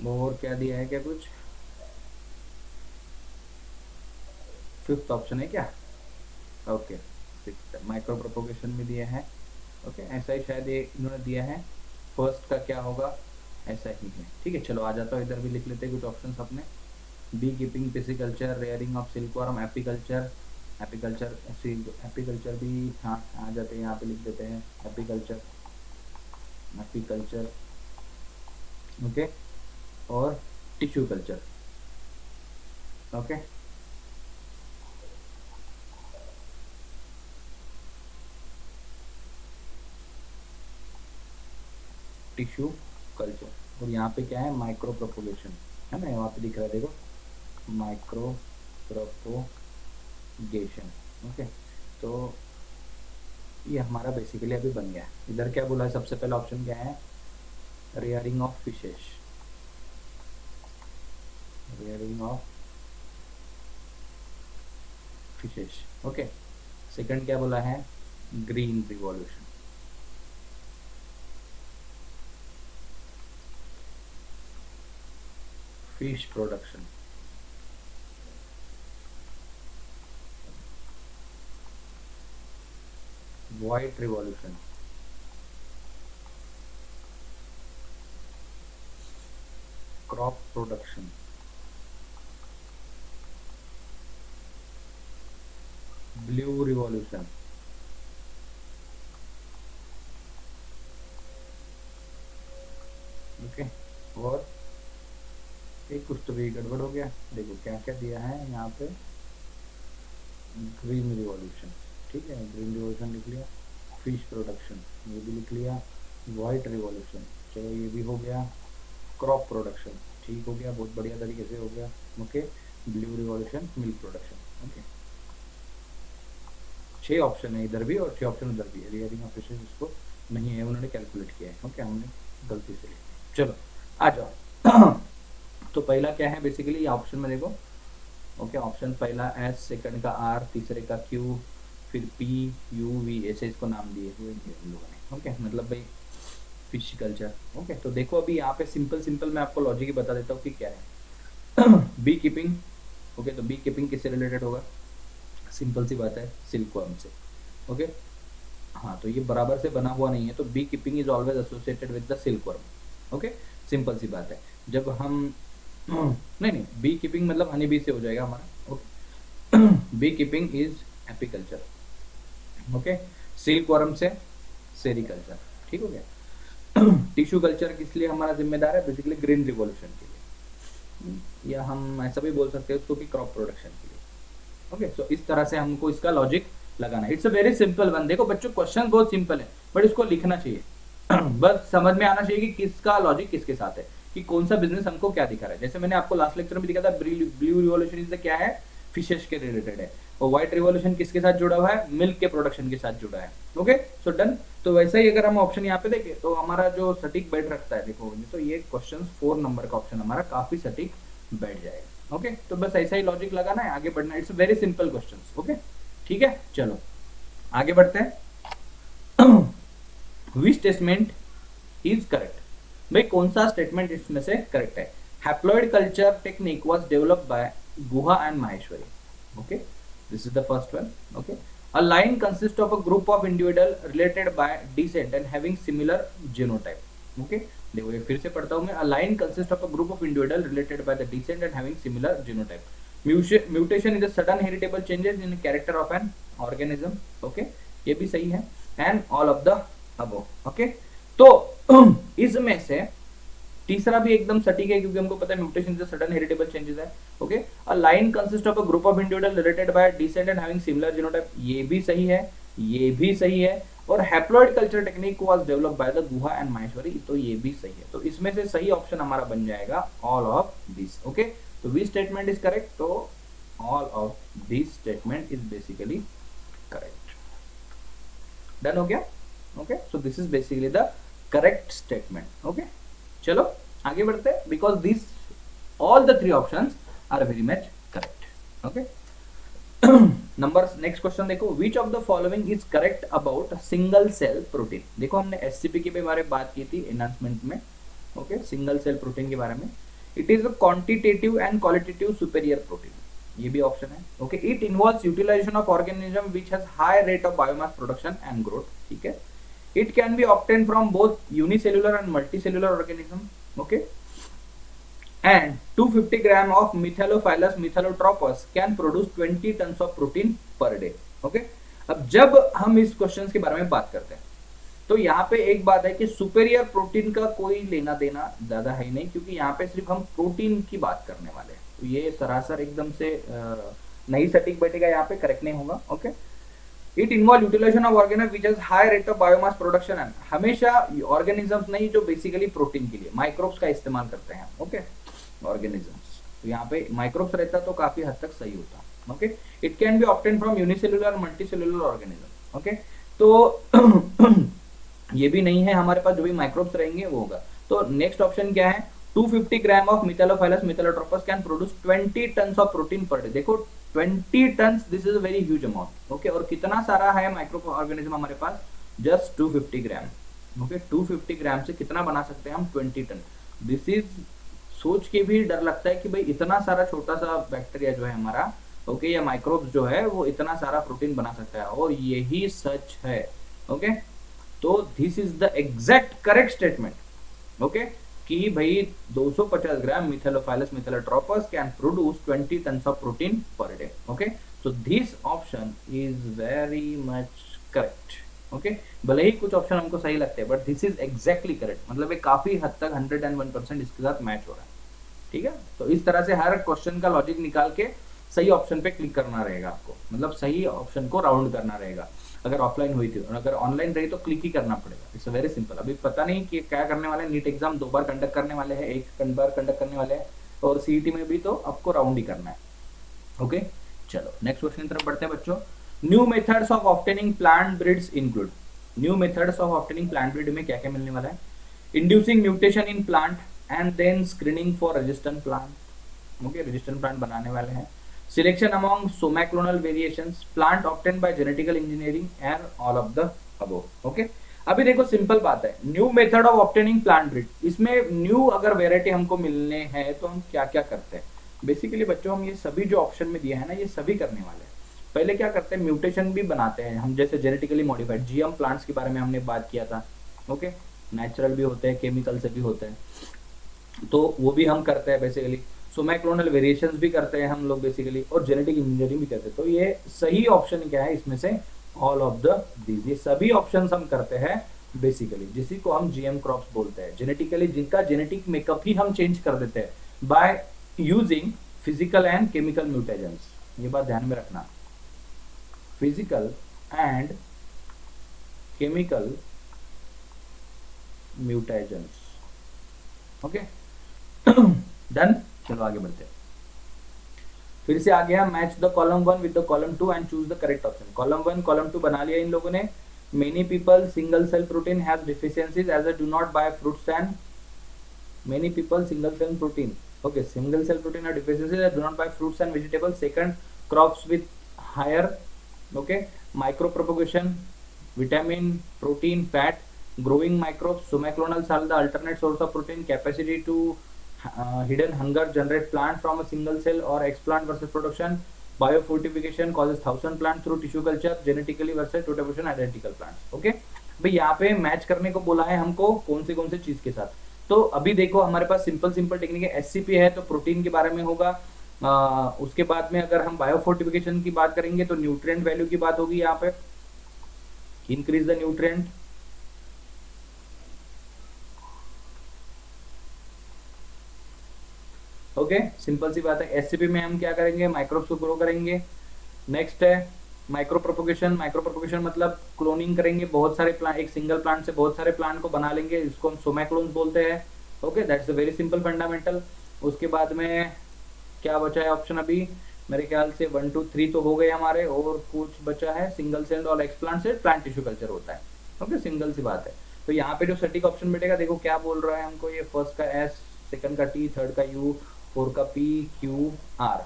और क्या दिया है, क्या कुछ? फिफ्थ ऑप्शन है क्या? ओके, सिक्स माइक्रो प्रोपोगेशन में दिया है। ओके, ऐसा ही शायद ये इन्होंने दिया है। फर्स्ट का क्या होगा? ऐसा ही है, ठीक है। चलो आ जाता हूँ, इधर भी लिख लेते हैं कुछ ऑप्शंस अपने। Beekeeping, pisciculture, rearing of silkworm, apiculture. Apiculture भी हाँ आ जाते हैं, यहाँ पे लिख देते हैं एपीकल्चर। एपीकल्चर, ओके, और tissue culture. Okay, tissue culture. और यहाँ पे क्या है? माइक्रो प्रोपोगेशन है ना, यहाँ पे दिख रहा है देखो, माइक्रो प्रोपोगेशन। ओके, तो ये हमारा बेसिकली अभी बन गया है। इधर क्या बोला है? सबसे पहला ऑप्शन क्या है? Rearing of fishes. Rearing of fishes. Okay, second क्या बोला है? Green revolution. Fish production. White revolution. Crop production. Blue revolution. Okay, और एक कुछ तो भी गड़बड़ हो गया, देखो क्या क्या दिया है यहाँ पे, ग्रीन रिवॉल्यूशन, ठीक है, ग्रीन रिवॉल्यूशन लिख लिया, फिश प्रोडक्शन ये भी लिख लिया, वाइट रिवॉल्यूशन चलो ये भी हो गया, क्रॉप प्रोडक्शन ठीक हो गया, बहुत बढ़िया तरीके से हो गया, okay, blue revolution milk production, okay, 6 option है इधर भी और 6 ऑप्शन उधर भी है, रियरिंग ऑफ फिशेज इसको नहीं है, उन्होंने कैलकुलेट किया है, ओके, हमने गलती से लिखा। चलो आ जाओ तो पहला क्या है बेसिकली, ये ऑप्शन में देखो, ओके, ऑप्शन पहला एस, सेकंड का आर, तीसरे का क्यू, फिर पी यू वी, ऐसे इसको नाम दिए हुए हैं हम लोगों ने, ओके, मतलब भाई फिश कल्चर, ओके। तो देखो अभी यहाँ पे सिंपल सिंपल मैं आपको लॉजिक ही बता देता हूँ कि क्या है बी कीपिंग, ओके, तो बी कीपिंग किससे रिलेटेड होगा, सिंपल सी बात है, सिल्कवर्म से, ओके, हाँ, तो ये बराबर से बना हुआ नहीं है, तो beekeeping is always associated with the silkworm, okay, simple सी बात है। जब हम नहीं नहीं, बी कीपिंग मतलब हनी बी से हो जाएगा हमारा, okay, beekeeping is apiculture, okay, silkworm से सेरिकल्चर, ठीक हो गया। टिश्यू कल्चर किस लिए हमारा जिम्मेदार है, बेसिकली ग्रीन रिवॉल्यूशन के लिए, या हम ऐसा भी बोल सकते हैं उसको कि क्रॉप प्रोडक्शन के लिए, ओके। सो इस तरह से हमको इसका लॉजिक लगाना है, it's a very simple one. देखो बच्चों क्वेश्चन बहुत सिंपल है बट इसको लिखना चाहिए बस समझ में आना चाहिए कि किसका लॉजिक किसके साथ है, कि कौन सा बिजनेस हमको क्या दिखा रहा है। जैसे मैंने आपको लास्ट लेक्चर में दिखा था, ब्लू रिवॉल्यूशन इससे क्या है, फिशेस के रिलेटेड है, और व्हाइट रिवॉल्यूशन किसके साथ जुड़ा हुआ है, मिल्क के प्रोडक्शन के साथ जुड़ा है, ओके, सो डन। तो वैसा ही अगर हम ऑप्शन यहाँ पे देखें तो हमारा जो सटीक बैठ रखता है, देखो तो ये क्वेश्चन 4 नंबर का ऑप्शन हमारा काफी सटीक बैठ जाएगा, ओके। तो बस ऐसा ही लॉजिक लगाना है, आगे बढ़ना, it's very simple question, okay, ठीक है। चलो आगे बढ़ते हैं विच स्टेटमेंट इज करेक्ट, भाई कौन सा स्टेटमेंट इसमें से करेक्ट है। Haploid culture technique was developed by Guha and Maheshwari, okay, this is the first one, okay. A line consist of a group of individual related by descent and having similar genotype, okay, देखो ये फिर से पढ़ता हूं मैं, a line consist of a group of individual related by the descent and having similar genotype, mutation is a sudden heritable changes in character of an organism, okay, ये भी सही है, and all of the above, okay. तो इसमें से तीसरा भी एकदम सटीक है क्योंकि हमको पता है mutation is a sudden heritable changes है, okay. A line consist of a group of individual related by descent and having similar genotype, ये भी सही है, ये भी सही है, और haploid culture technique was developed by the Guha and Maheshwari, तो ये भी सही है। तो इसमें से सही ऑप्शन हमारा बन जाएगा ऑल ऑफ दिस, ओके। तो विच स्टेटमेंट इज करेक्ट, तो all of this statement is basically correct, done हो गया, okay. So this is basically the correct statement, okay. चलो आगे बढ़ते हैं, because this all the 3 options are very much correct, okay. Number next question देखो, which of the following is correct about single cell protein. देखो हमने SCP के बारे में बात की थी एनहांसमेंट में, ओके, सिंगल सेल प्रोटीन के बारे में। It is a quantitative and qualitative superior protein, ये भी ऑप्शन है, okay. It involves utilization of organism which has high rate of biomass production and growth, ठीक है। It can be obtained from both unicellular and multicellular organism, okay, and 250 gram of Methylophilus methyllotropus can produce 20 tons of protein per day, okay। अब जब हम इस question के बारे में बात करते हैं तो यहाँ पे एक बात है कि सुपेरियर प्रोटीन का कोई लेना देना ज्यादा है नहीं, क्योंकि यहाँ पे सिर्फ हम प्रोटीन की बात करने वाले हैं, तो ये सरासर एकदम से नहीं सटीक बैठेगा, यहाँ पे करेक्ट नहीं होगा, okay. It involve utilization of organism which has high rate of biomass production and, हमेशा ऑर्गेनिजम्स नहीं जो बेसिकली प्रोटीन के लिए माइक्रोब्स का इस्तेमाल करते हैं, ओके, ऑर्गेनिजम्स, तो यहाँ पे माइक्रोब्स रहता तो काफी हद तक सही होता, okay. It can be obtain from unicellular multicellular organism, okay. तो ये भी नहीं है हमारे पास, जो भी माइक्रोब्स रहेंगे वो होगा। तो नेक्स्ट ऑप्शन क्या है, 250 gram of Methylophilus methyllotropus can produce 20 tons of protein per day, देखो 20 tons, this is a very huge amount, okay. और कितना सारा है माइक्रो ऑर्गेनिज्म हमारे पास, जस्ट 250 ग्राम, ओके। 250 ग्राम से कितना बना सकते हैं हम, 20 टन। दिस इज सोच के भी डर लगता है कि भाई इतना सारा छोटा सा बैक्टीरिया जो है हमारा, ओके, या माइक्रोब्स जो है वो इतना सारा प्रोटीन बना सकता है, और यही सच है, ओके। तो this is the exact correct statement, okay, कि भाई 250 ग्राम Methylophilus methyllotropus can produce 20 tons of protein per day, okay। So this option is very much correct, okay, भले ही कुछ ऑप्शन हमको सही लगते हैं but this is exactly correct, मतलब ये काफी हद तक 101% इसके साथ मैच हो रहा है। ठीक है, तो इस तरह से हर क्वेश्चन का लॉजिक निकाल के सही ऑप्शन पे क्लिक करना रहेगा आपको, मतलब सही ऑप्शन को राउंड करना रहेगा। अगर ऑफलाइन हुई थी और अगर ऑनलाइन रही तो क्लिक ही करना पड़ेगा। It's very simple. अभी पता नहीं कि क्या करने वाले हैं, नीट एग्जाम 2 बार कंडक्ट करने वाले हैं, 1 बार कंडक्ट करने वाले हैं, और सीईटी में भी तो आपको राउंड ही करना है। ओके, चलो नेक्स्ट क्वेश्चन की तरफ बढ़ते हैं बच्चों। New methods of obtaining plant breeds include. New methods of obtaining plant breed में क्या क्या मिलने वाला है? Inducing mutation in plant and then screening for resistant plant. Okay, resistant plant बनाने वाले हैं। Selection among somaclonal variations, plant obtain by genetical engineering and all of the above. Okay, अभी देखो सिंपल बात है, new method of obtaining plant breed, इसमें new अगर variety हमको मिलने हैं तो हम क्या क्या करते हैं? बेसिकली बच्चों हम ये सभी जो ऑप्शन में दिया है ना, ये सभी करने वाले हैं। पहले क्या करते हैं, म्यूटेशन भी बनाते हैं हम, जैसे जेनेटिकली मॉडिफाइड जीएम प्लांट्स के बारे में हमने बात किया था। ओके, नेचुरल भी होते हैं, केमिकल से भी होते हैं, तो वो भी हम करते हैं बेसिकली। सोमैक्लोनल वेरिएशंस भी करते हैं हम लोग बेसिकली, और जेनेटिक इंजीनियरिंग भी करते हैं। तो ये सही ऑप्शन क्या है इसमें से? ऑल ऑफ द दीज, ये सभी ऑप्शंस हम करते हैं बेसिकली, जिसी को हम जीएम क्रॉप्स बोलते हैं, जेनेटिकली जिनका जेनेटिक मेकअप ही हम चेंज कर देते हैं by using physical and chemical mutations. ये बात ध्यान में रखना, physical and chemical mutations. Okay, done. चलो आगे बढ़ते हैं। फिर से आ गया, match the column 1 with the column 2 and choose the correct option. Column 1 column 2 बना लिया इन लोगों ने। Many people single cell protein has deficiencies as a do not buy fruits and many people single cell protein. Okay, single cell protein have deficiencies as do not buy fruits and vegetables. Second, crops with higher okay micropropagation, vitamin, protein, fat, growing microbes, somaiclonals are the alternate source of protein, capacity to hidden hunger, generate plant from a single cell or explant versus production, biofortification causes 1000 plant through tissue culture, genetically versus total identical plants। Okay, भाई यहाँ पे match करने को बोला है हमको कौन से चीज के साथ। तो अभी देखो हमारे पास सिंपल टेक्निक है, एससीपी है तो प्रोटीन के बारे में होगा। उसके बाद में अगर हम बायोफोर्टिफिकेशन की बात करेंगे तो न्यूट्रिएंट वैल्यू की बात होगी यहाँ पे, increase the nutrient. Okay, simple सी बात है। एससीपी में हम क्या करेंगे, माइक्रोब्स को ग्रो करेंगे। नेक्स्ट है माइक्रो प्रोपोगेशन। माइक्रो प्रोपोगेशन मतलब क्लोनिंग करेंगे, बहुत सारे प्लांट, एक सिंगल प्लांट से बहुत सारे प्लांट को बना लेंगे, इसको हम सोमैक्लोन्स बोलते हैं। Okay, that's a very simple fundamental. उसके बाद में क्या बचा है ऑप्शन? अभी मेरे ख्याल से 1 2 3 तो हो गए हमारे, और कुछ बचा है। सिंगल सेल और एक्सप्लांट से प्लांट टिश्यू कल्चर होता है। ओके, सिंगल सी बात है। तो यहाँ पे जो सटीक ऑप्शन बैठेगा, देखो क्या बोल रहा है हमको, ये फर्स्ट का एस, सेकंड का टी, थर्ड का यू, 4 का पी, क्यू, आर।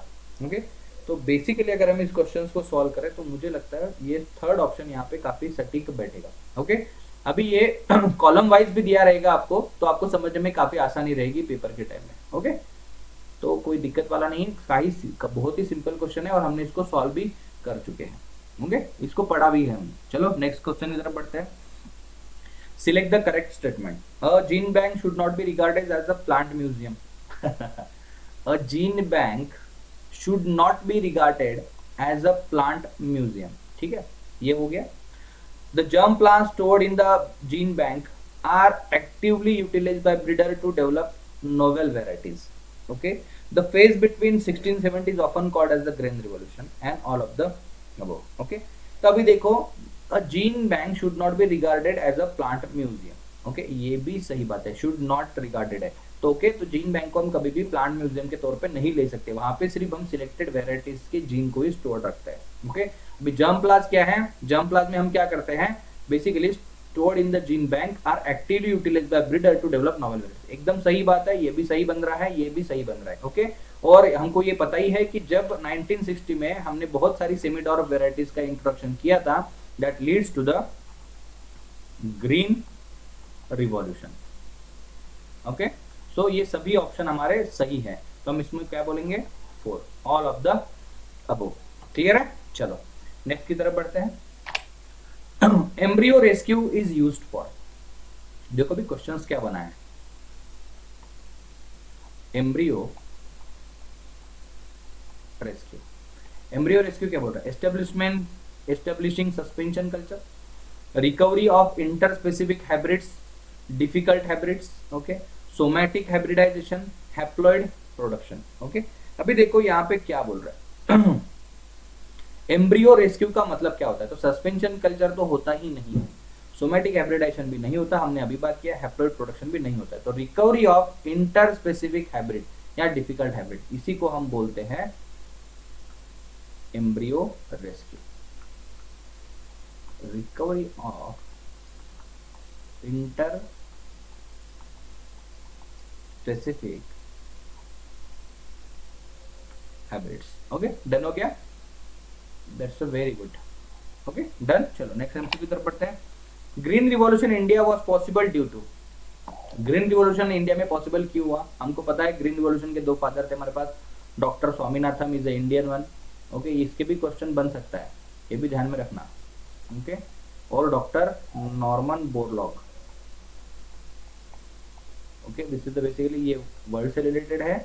ओके, तो बेसिकली अगर हम इस क्वेश्चन को सॉल्व करें तो मुझे लगता है ये थर्ड ऑप्शन यहाँ पे काफी सटीक बैठेगा। ओके, अभी ये कॉलम वाइज भी दिया रहेगा आपको, तो आपको समझने में काफी आसानी रहेगी पेपर के टाइम में। ओके, तो कोई दिक्कत वाला नहीं है, बहुत ही सिंपल क्वेश्चन है और हमने इसको सॉल्व भी कर चुके हैं। ओके, इसको पढ़ा भी है हम। चलो नेक्स्ट क्वेश्चन की तरफ बढ़ते हैं। Select the correct statement. A gene bank should not be regarded as a plant museum. A gene bank should not be regarded as a plant museum। ठीक है, ये हो गया। The germ plants stored in the gene bank are actively utilized by breeder to develop novel varieties। Okay, the phase between 1670 is often called as the grain revolution and all of the above। Okay, तो अभी देखो, a gene bank should not be regarded as a plant museum। Okay, ये भी सही बात है, should not regarded है तो ओके, तो जीन बैंक को हम कभी भी प्लांट म्यूजियम के तौर पे नहीं ले सकते, वहां पे सिर्फ हम सिलेक्टेड वेराइटीज के जीन को ही स्टोर रखते हैं। ओके, अभी जर्म प्लाज क्या है? जर्म प्लाज में हम क्या करते हैं, basically stored in the gene bank are actively utilized by breeder to develop novel varieties. एकदम सही बात है, ये भी सही बन रहा है, ये भी सही बन रहा है। ओके, और हमको ये पता ही है कि जब 1960 में हमने बहुत सारी सेमीडॉर्फ वेराइटीज का इंट्रोडक्शन किया था, that leads to the green revolution. Okay, so ये सभी ऑप्शन हमारे सही है, तो हम इसमें क्या बोलेंगे, 4, all of the above. Clear है? चलो नेक्स्ट की तरफ बढ़ते हैं। Embryo rescue is used for. देखो भी क्वेश्चंस क्या बना है, एम्ब्रियो रेस्क्यू। एम्ब्रियो रेस्क्यू क्या बोल रहा है? Establishing suspension culture, recovery of interspecific hybrids, difficult hybrids, okay, somatic hybridization, haploid production, okay. अभी देखो यहाँ पे क्या बोल रहा है एम्ब्रियो रेस्क्यू का मतलब क्या होता है, तो सस्पेंशन कल्चर तो होता ही नहीं है, सोमैटिक हाइब्रिडाइजेशन भी नहीं होता, हमने अभी बात किया, हैप्लॉइड प्रोडक्शन भी नहीं होता है। तो recovery of interspecific hybrid या डिफिकल्ट हाइब्रिड, इसी को हम बोलते हैं embryo rescue. Recovery of interspecific hybrids, okay, done हो गया, that's very good, okay done. चलो नेक्स्ट एमसीक्यू की तरफ बढ़ते हैं। Green revolution India was possible due to, green revolution India में पॉसिबल क्यों हुआ, हमको पता है ग्रीन रिवॉल्यूशन के दो फादर थे हमारे पास, doctor Swaminathan is the Indian one, okay, इसके भी क्वेश्चन बन सकता है, ये भी ध्यान में रखना, ओके, और doctor Norman Borlaug, okay, this is the basically ये वर्ल्ड से रिलेटेड है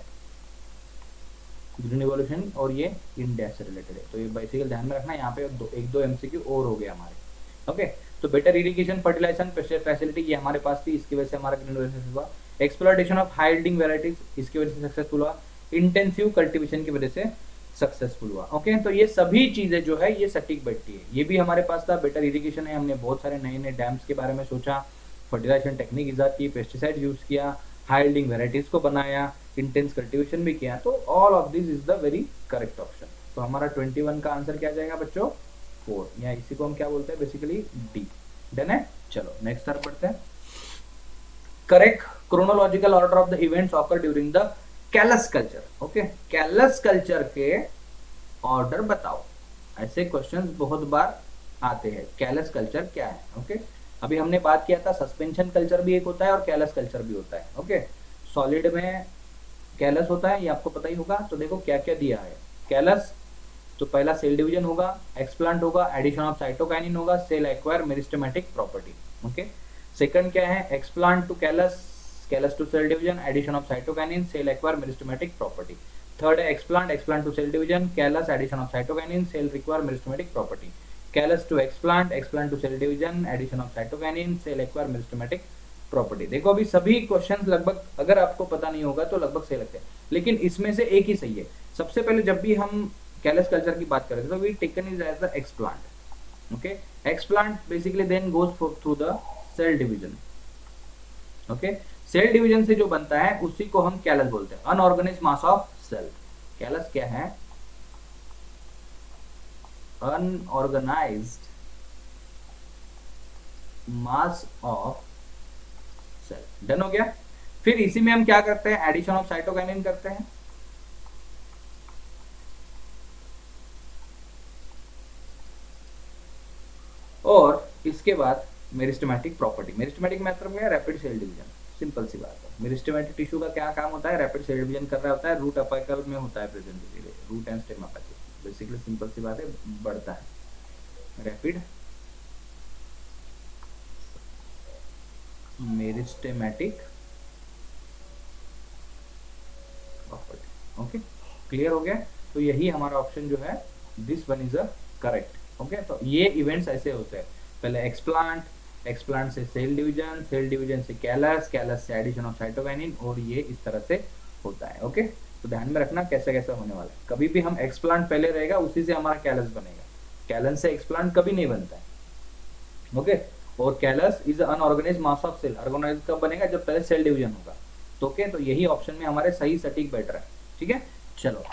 ग्रीन रिवॉल्यूशन और ये इंडिया से रिलेटेड है, तो ये बेसिकली ध्यान में रखना, यहाँ पे एक दो एमसीक्यू और हो गए हमारे, ओके। तो बेटर इरिगेशन फर्टिलाइजेशन फैसिलिटी ये हमारे पास थी, इसकी वजह से हमारा ग्रीन रिवॉल्यूशन हुआ, exploitation of high yielding varieties, इसकी वजह से सक्सेसफुल हुआ, इंटेंसिव कल्टीवेशन की वजह से सक्सेसफुल हुआ, ओके। तो ये सभी चीजें जो है ये सटीक बैठती है, ये भी हमारे पास था, बेटर इरिगेशन है, हमने बहुत सारे नए नए डैम्स के बारे में सोचा, फर्टिलाइजेशन टेक्निक इजाद की, पेस्टिसाइड यूज किया, हाई यील्डिंग वैरायटीज को बनाया, इंटेंस कल्टीवेशन भी किया, तो all of this is the very correct option. तो हमारा 21 का आंसर क्या जाएगा बच्चों, 4, या इसी को हम क्या बोलते हैं बेसिकली डी, डन है। चलो नेक्स्ट तरफ बढ़ते हैं। Correct chronological order of the events occur during the callus culture, okay, callus culture के ऑर्डर बताओ, ऐसे क्वेश्चंस बहुत बार आते हैं, कैलस कल्चर क्या है, ओके। अभी हमने बात किया था सस्पेंशन कल्चर भी एक होता है और कैलस कल्चर भी होता है, ओके। सॉलिड में कैलस होता है, ये आपको पता ही होगा, तो देखो क्या क्या दिया है कैलस, तो पहला सेल डिवीजन होगा, एक्सप्लांट होगा, एडिशन ऑफ साइटोकाइनिन होगा, cell acquire meristematic property, okay. Second क्या है, explant to callus, callus to cell division, addition of cytokinin, cell acquire meristematic property. Third है explant, explant to cell division, callus, addition of cytokinin, cell require meristematic property. Callus to explant, explant to cell division, addition of cytokinin, cell acquire meristematic property. देखो अभी सभी questions लगभग अगर आपको पता नहीं होगा तो लगभग सही लगते हैं, लेकिन इसमें से एक ही सही है। सबसे पहले जब भी हम कैलस कल्चर की बात करें तो we taken is as the explant, okay. Explant basically then goes through the cell division, okay. Cell division से जो बनता है उसी को हम कैलस बोलते हैं, unorganized mass of cell. Callus क्या है, unorganized mass of cell, done हो गया। फिर इसी में हम क्या करते हैं, एडिशन ऑफ साइटोकाइनिन करते हैं, और इसके बाद मेरिस्टेमेटिक प्रॉपर्टी, मेरिस्टेमेटिक मतलब क्या है, रैपिड सेल डिवीजन, सिंपल सी बात है। मेरिस्टेमेटिक टिश्यू का क्या काम होता है, रैपिड सेल डिवीजन कर रहा होता है, रूट अपिकल में होता है present, root and stem apical, basically simple सी बात है, बढ़ता है rapid meristematic property, okay, clear हो गया। तो यही हमारा ऑप्शन जो है, this one is a correct, okay. तो ये इवेंट्स ऐसे होते हैं, पहले एक्सप्लांट, एक्सप्लांट से सेल डिवीजन, सेल डिवीजन से कैलस, कैलस से एडिशन ऑफ साइटोकाइनिन, और ये इस तरह से होता है, ओके। तो ध्यान में रखना कैसे कैसे होने वाला है, कभी भी हम एक्सप्लांट पहले रहेगा उसी से हमारा कैलस बनेगा, कैलन से एक्सप्लांट कभी नहीं बनता है, ओके। और callus is unorganized mass of cell, organize कब बनेगा, जब पहले सेल डिवीजन होगा, तो ओके। तो यही ऑप्शन में हमारे सही सटीक बैठ रहा है, ठीक है। चलो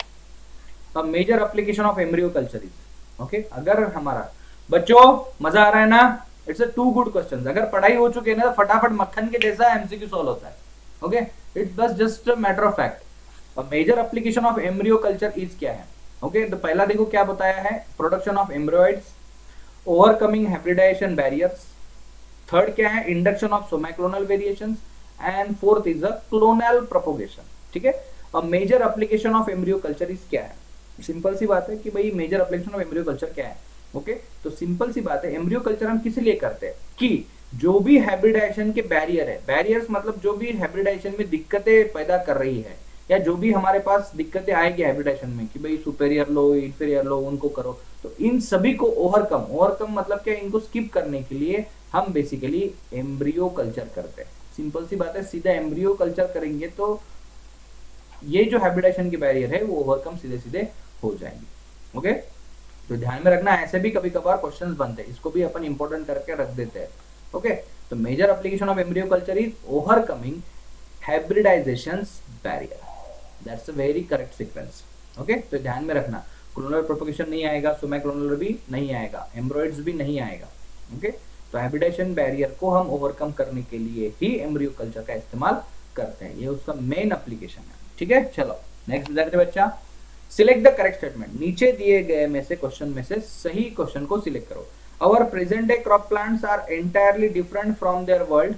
अब major application of embryo culture is, okay. अगर हमारा बच्चों मजा आ रहा है ना, it's a too good question, अगर पढ़ाई हो चुकी है ना तो फटाफट मक्खन के जैसा एमसीक्यू सॉल्व होता है, ओके। इट्स बस just a matter of fact. अब major application of embryo culture is क्या है, ओके। तो पहला देखो क्या बताया है, production of embryoids, overcoming hybridization barriers, third क्या है, induction of somaclonal variations, and fourth is a clonal propagation, ठीक है। अब major application of embryo culture is क्या है, सिंपल सी बात है कि भाई major application of embryo culture क्या है, ओके। तो सिंपल सी बात है, एम्ब्रियो कल्चर हम किस लिए करते हैं कि जो भी हाइब्रिडाइजेशन के बैरियर है, बैरियर्स मतलब जो भी हाइब्रिडाइजेशन में दिक्कतें पैदा कर रही है, या जो भी हमारे पास दिक्कतें आएगी हाइब्रिडाइजेशन में कि भाई सुपेरियर लो, इंफीरियर लो, उनको करो, तो इन सभी को ओवरकम मतलब क्या, इनको स्किप करने के लिए हम बेसिकली एम्ब्रियो कल्चर करते हैं। सिंपल सी बात है, सीधा एम्ब्रियो कल्चर करेंगे तो ये जो हैबिटेशन की बैरियर है वो ओवरकम सीधे सीधे हो जाएंगे। ओके, तो ध्यान में रखना, ऐसे भी कभी कभार क्वेश्चंस बनते हैं, इसको भी अपन इंपॉर्टेंट करके रख देते हैं। ओके, तो major application of embryo culture is overcoming hybridization barrier, that's a very correct sequence. Okay, तो ध्यान में रखना, क्लोनल प्रोपगेशन नहीं आएगा, सोमा क्लोनल भी नहीं आएगा, एम्ब्रॉइड्स भी नहीं आएगा। ओके, तो हाइब्रिडाइजेशन बैरियर को हम ओवरकम करने के लिए ही एम्ब्रियो कल्चर का इस्तेमाल करते हैं, ये उसका मेन एप्लीकेशन है। ठीक है, चलो नेक्स्ट देखते बच्चा, सिलेक्ट द करेक्ट स्टेटमेंट। नीचे दिए गए में से क्वेश्चन में से सही क्वेश्चन को सिलेक्ट करो। Our present day crop plants are entirely different from their world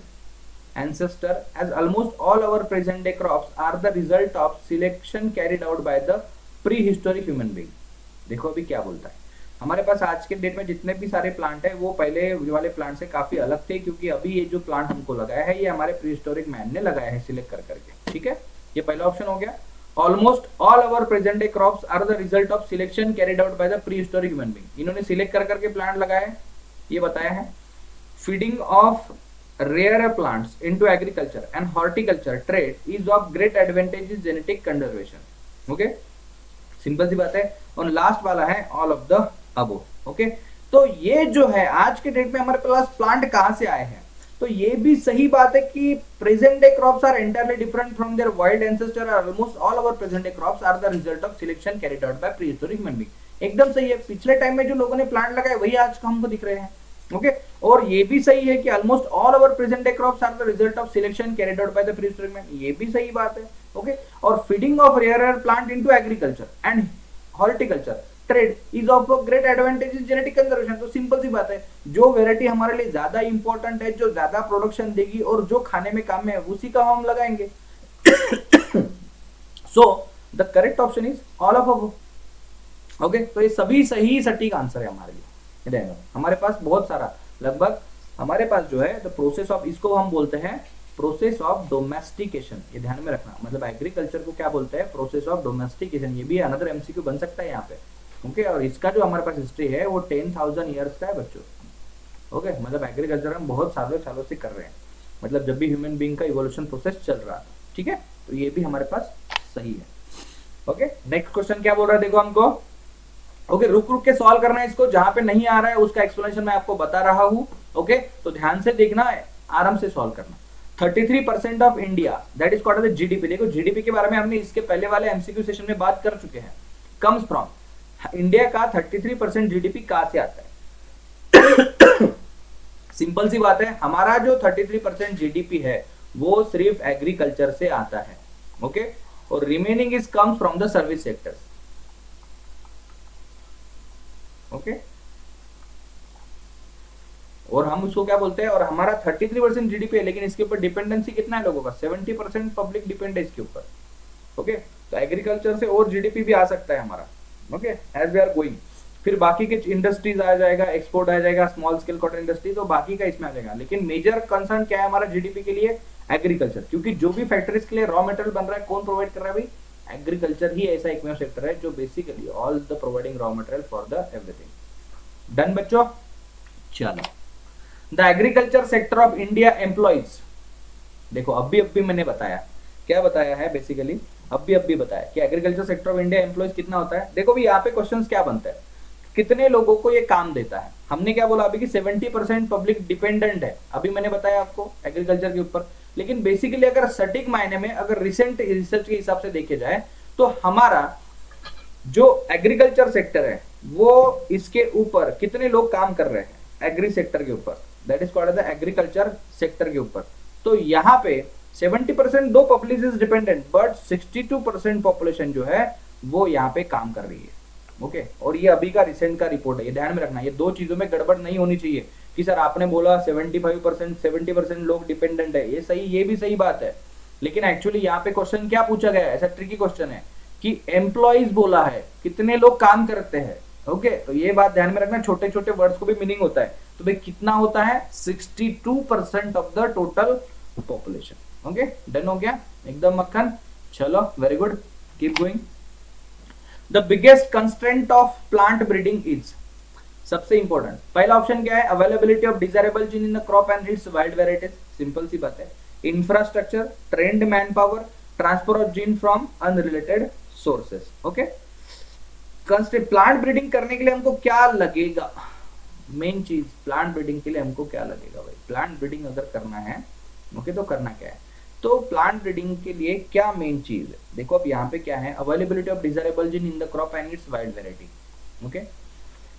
ancestor, as almost all our present day crops are the result of selection carried out by the prehistoric human being। देखो अभी क्या बोलता है, हमारे पास आज के date में जितने भी सारे प्लांट है वो पहले वाले प्लांट से काफी अलग थे, क्योंकि अभी ये जो प्लांट हमको लगाया है ये हमारे प्रीहिस्टोरिक मैन ने लगाया है सिलेक्ट कर करके। ठीक है, ये पहला ऑप्शन हो गया। Almost all our present day crops are the result of selection carried out by the prehistoric human being। इन्होंने सिलेक्ट कर करके प्लांट लगाए, ये बताया है। Feeding of rarer plants into agriculture and horticulture trade is of great advantage in genetic conservation। Okay, simple सी बात है। और लास्ट वाला है all of the above। Okay, तो ये जो है आज के डेट में हमारे पास प्लांट कहां से आए हैं, तो ये भी सही बात है कि present day crops are entirely different from their wild ancestor, almost all our present day crops are the result of selection carried out by prehistoric human being. एकदम सही है, पिछले टाइम में जो लोगों ने प्लांट लगाए वही आज हमको दिख रहे हैं। ओके, और ये भी सही है कि almost all our present day crops are the result of selection carried out by the prehistoric man, ये भी सही बात है। ओके, और feeding of rare plant into agriculture and horticulture trade is of great advantage in genetic conservation. तो simple सी बात है, जो वेराइटी हमारे लिए ज्यादा इंपॉर्टेंट है, जो ज्यादा प्रोडक्शन देगी और जो खाने में काम में है, उसी का हम लगाएंगे। So the correct option is all of above. Okay, तो ये सभी सही सटीक आंसर है हमारे लिए। हमारे पास बहुत सारा, लगभग हमारे पास जो है द प्रोसेस ऑफ, इसको हम बोलते हैं प्रोसेस ऑफ डोमेस्टिकेशन, ये ध्यान में रखना। मतलब एग्रीकल्चर को क्या बोलते हैं, प्रोसेस ऑफ डोमेस्टिकेशन। ये भी अनदर एमसीक्यू बन सकता है यहाँ पे। ओके, और इसका जो हमारे पास हिस्ट्री है वो 10,000 ईयर्स का है बच्चों। ओके, मतलब एग्रीकल्चर हम बहुत सालों से कर रहे हैं, मतलब जब भी ह्यूमन बीइंग का इवोल्यूशन प्रोसेस चल रहा था। ठीक है, तो ये भी हमारे पास सही है। ओके, नेक्स्ट क्वेश्चन क्या बोल रहा है देखो हमको। ओके, रुक रुक के सॉल्व करना है इसको, जहां पे नहीं आ रहा है उसका एक्सप्लेनेशन मैं आपको बता रहा हूं। ओके, तो ध्यान से देखना है, आराम से सॉल्व करना। 33% of India, that is called as GDP. देखो जीडीपी के बारे में हमने इसके पहले वाले एमसीक्यू सेशन में बात कर चुके हैं। कम्स फ्रॉम, इंडिया का 33% जीडीपी कहां से आता है? सिंपल सी बात है, हमारा जो 33% जीडीपी है वो सिर्फ एग्रीकल्चर से आता है। ओके, और remaining is comes from the service sectors. Okay, और हम उसको क्या बोलते हैं, और हमारा 33% जीडीपी है, लेकिन इसके ऊपर डिपेंडेंसी कितना है लोगों का, 70% पब्लिक डिपेंड है इसके ऊपर। ओके, तो एग्रीकल्चर से और जीडीपी भी आ सकता है हमारा। Okay, as we are going, फिर बाकी के इंडस्ट्रीज आ जाएगा, एक्सपोर्ट आ जाएगा, स्मॉल स्केल कॉटन इंडस्ट्री, तो बाकी का इसमें आ जाएगा। लेकिन मेजर कंसर्न क्या है हमारा जीडीपी के लिए, एग्रीकल्चर। क्योंकि जो भी फैक्ट्रीज के लिए रॉ मटेरियल बन रहा है कौन प्रोवाइड कर रहा है भाई, एग्रीकल्चर ही ऐसा एकमेव सेक्टर है जो basically all the providing raw material for the everything. Done बच्चों, चलो। The agriculture sector of India employees, देखो अभी मैंने बताया, क्या बताया है बेसिकली, अभी बताया कि agriculture sector of India employees कितना होता है। देखो भी यहाँ पे क्वेश्चंस क्या बनता है, कितने लोगों को ये काम देता है। हमने क्या बोला अभी कि 70% पब्लिक डिपेंडेंट है, अभी मैंने बताया आपको एग्रीकल्चर के ऊपर। लेकिन बेसिकली अगर सटीक मायने में, अगर रिसेंट रिसर्च के हिसाब से देखे जाए, तो हमारा जो एग्रीकल्चर सेक्टर है वो, इसके ऊपर कितने लोग काम कर रहे हैं एग्री सेक्टर के ऊपर, that is called the agriculture sector के ऊपर। तो यहाँ पे 70% दो population is dependent, but 62% population जो है वो यहाँ पे काम कर रही है। ओके, और ये अभी का रिसेंट का रिपोर्ट है, ये ध्यान में रखना। ये दो चीजों में गड़बड़ नहीं होनी चाहिए कि सर आपने बोला 75% 70% लोग डिपेंडेंट है, ये सही, ये भी सही बात है। लेकिन एक्चुअली यहाँ पे क्वेश्चन क्या पूछा गया है, ऐसा ट्रिकी क्वेश्चन है कि एम्प्लॉइज बोला है, कितने लोग काम करते हैं। ओके, तो ये बात ध्यान में रखना, छोटे छोटे वर्ड्स को भी मीनिंग होता है। तो भाई कितना होता है, 62% of the total population. Okay, done हो गया एकदम मक्खन। चलो very good, keep going. The biggest constraint of plant breeding is, सबसे इंपॉर्टेंट पहला ऑप्शन क्या है, availability of desirable gene in the crop and its wild varieties, simple सी बात है। Infrastructure, trained manpower, transfer of gene from unrelated sources. Okay, plant breeding करने के लिए हमको क्या लगेगा, मेन चीज प्लांट ब्रीडिंग के लिए हमको क्या लगेगा भाई, प्लांट ब्रीडिंग अगर करना है ओके तो करना क्या है, तो प्लांट ब्रीडिंग के लिए क्या मेन चीज है, देखो अब यहाँ पे क्या है, availability of desirable gene in the crop and its wild variety, okay,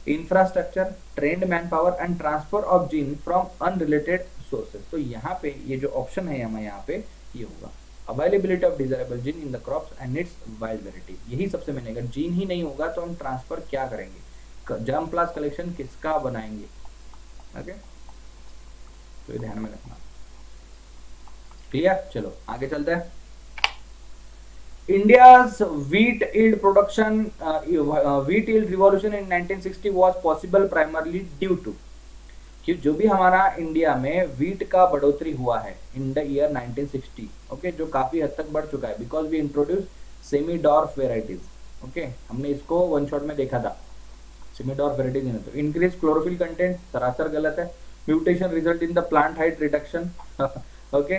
infrastructure, trained man power and transfer of gene from unrelated sources. तो यहाँ पे ये जो ऑप्शन है हमें यहाँ पे ये होगा, availability of desirable gene in the crops and its wild variety, यही सबसे मेन है। अगर जीन ही नहीं होगा तो हम ट्रांसफर क्या करेंगे, जर्म प्लास कलेक्शन किसका बनाएंगे, ओके, तो ये ध्यान में रखना। क्लियर, चलो आगे चलते हैं। India's wheat yield production, wheat yield revolution in 1960 was possible primarily due to, कि जो भी हमारा इंडिया में वीट का बढ़ोतरी हुआ है इन द ईयर 1960, ओके, जो काफी हद तक बढ़ चुका है, because we introduce semi dwarf varieties, okay, हमने इसको वन शॉट में देखा था, सेमी डॉर्फ वेराइटीज है। तो इंक्रीज क्लोरोफिल कंटेंट, सरासर गलत है। Mutation result in the plant height reduction, okay,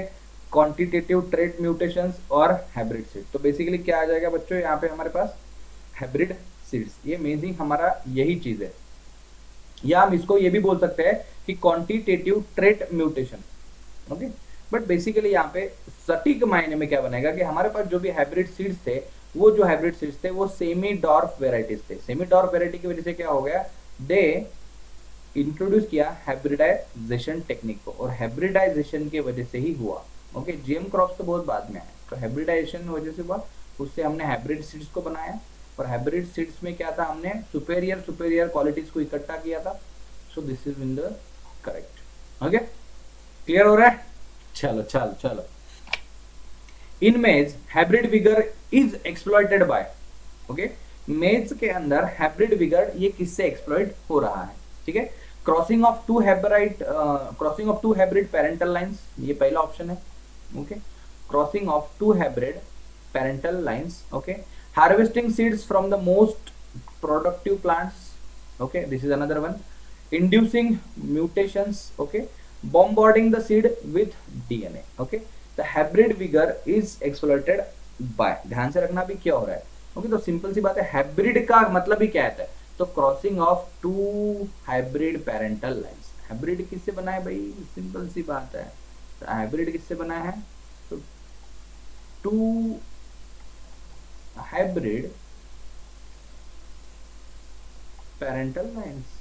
quantitative trait mutations और हाइब्रिड सीड। तो बेसिकली क्या आ जाएगा बच्चों, यहाँ पे हमारे पास हाइब्रिड सीड्स, ये मेनली हमारा यही चीज है, या हम इसको ये भी बोल सकते हैं कि quantitative trait mutation, okay. But basically यहाँ पे सटीक मायने में क्या बनेगा कि हमारे पास जो भी हाइब्रिड सीड्स थे, वो जो हाइब्रिड सीड्स थे वो सेमी डॉर्फ वेराइटीज थे। सेमी डॉर्फ वेराइटी की वजह से क्या हो गया, दे इंट्रोड्यूस किया हाइब्रिडाइजेशन टेक्निक को, और हाइब्रिडाइजेशन की वजह से ही हुआ, ओके। जीएम क्रॉप्स तो बहुत बाद में आए, तो हाइब्रिडाइजेशन वजह से हुआ, उससे हमने हाइब्रिड सीड्स को बनाया, और हाइब्रिड सीड्स में क्या था, हमने सुपेरियर क्वालिटीज को इकट्ठा किया था। So this is in the correct, okay, clear हो रहा है। चलो चलो चलो, in maize hybrid vigour is exploited by, okay, maize के अंदर हाइब्रिड विगर ये किससे एक्सप्लॉइट हो रहा है, ठीक है। Crossing of two hybrid parental lines, ये पहला ऑप्शन है, okay, crossing of two hybrid parental lines, okay, harvesting seeds from the most productive plants, okay, this is another one, inducing mutations, okay, bombarding the seed with DNA, okay, the hybrid vigor is exploited by, ध्यान से रखना भी क्या हो रहा है, okay. तो simple सी बात है, हाइब्रिड का मतलब ही क्या है, तो crossing of two hybrid parental lines. Hybrid किससे बना है भाई, सिंपल सी बात है, तो हाइब्रिड किससे बना है, तो two hybrid parental lines,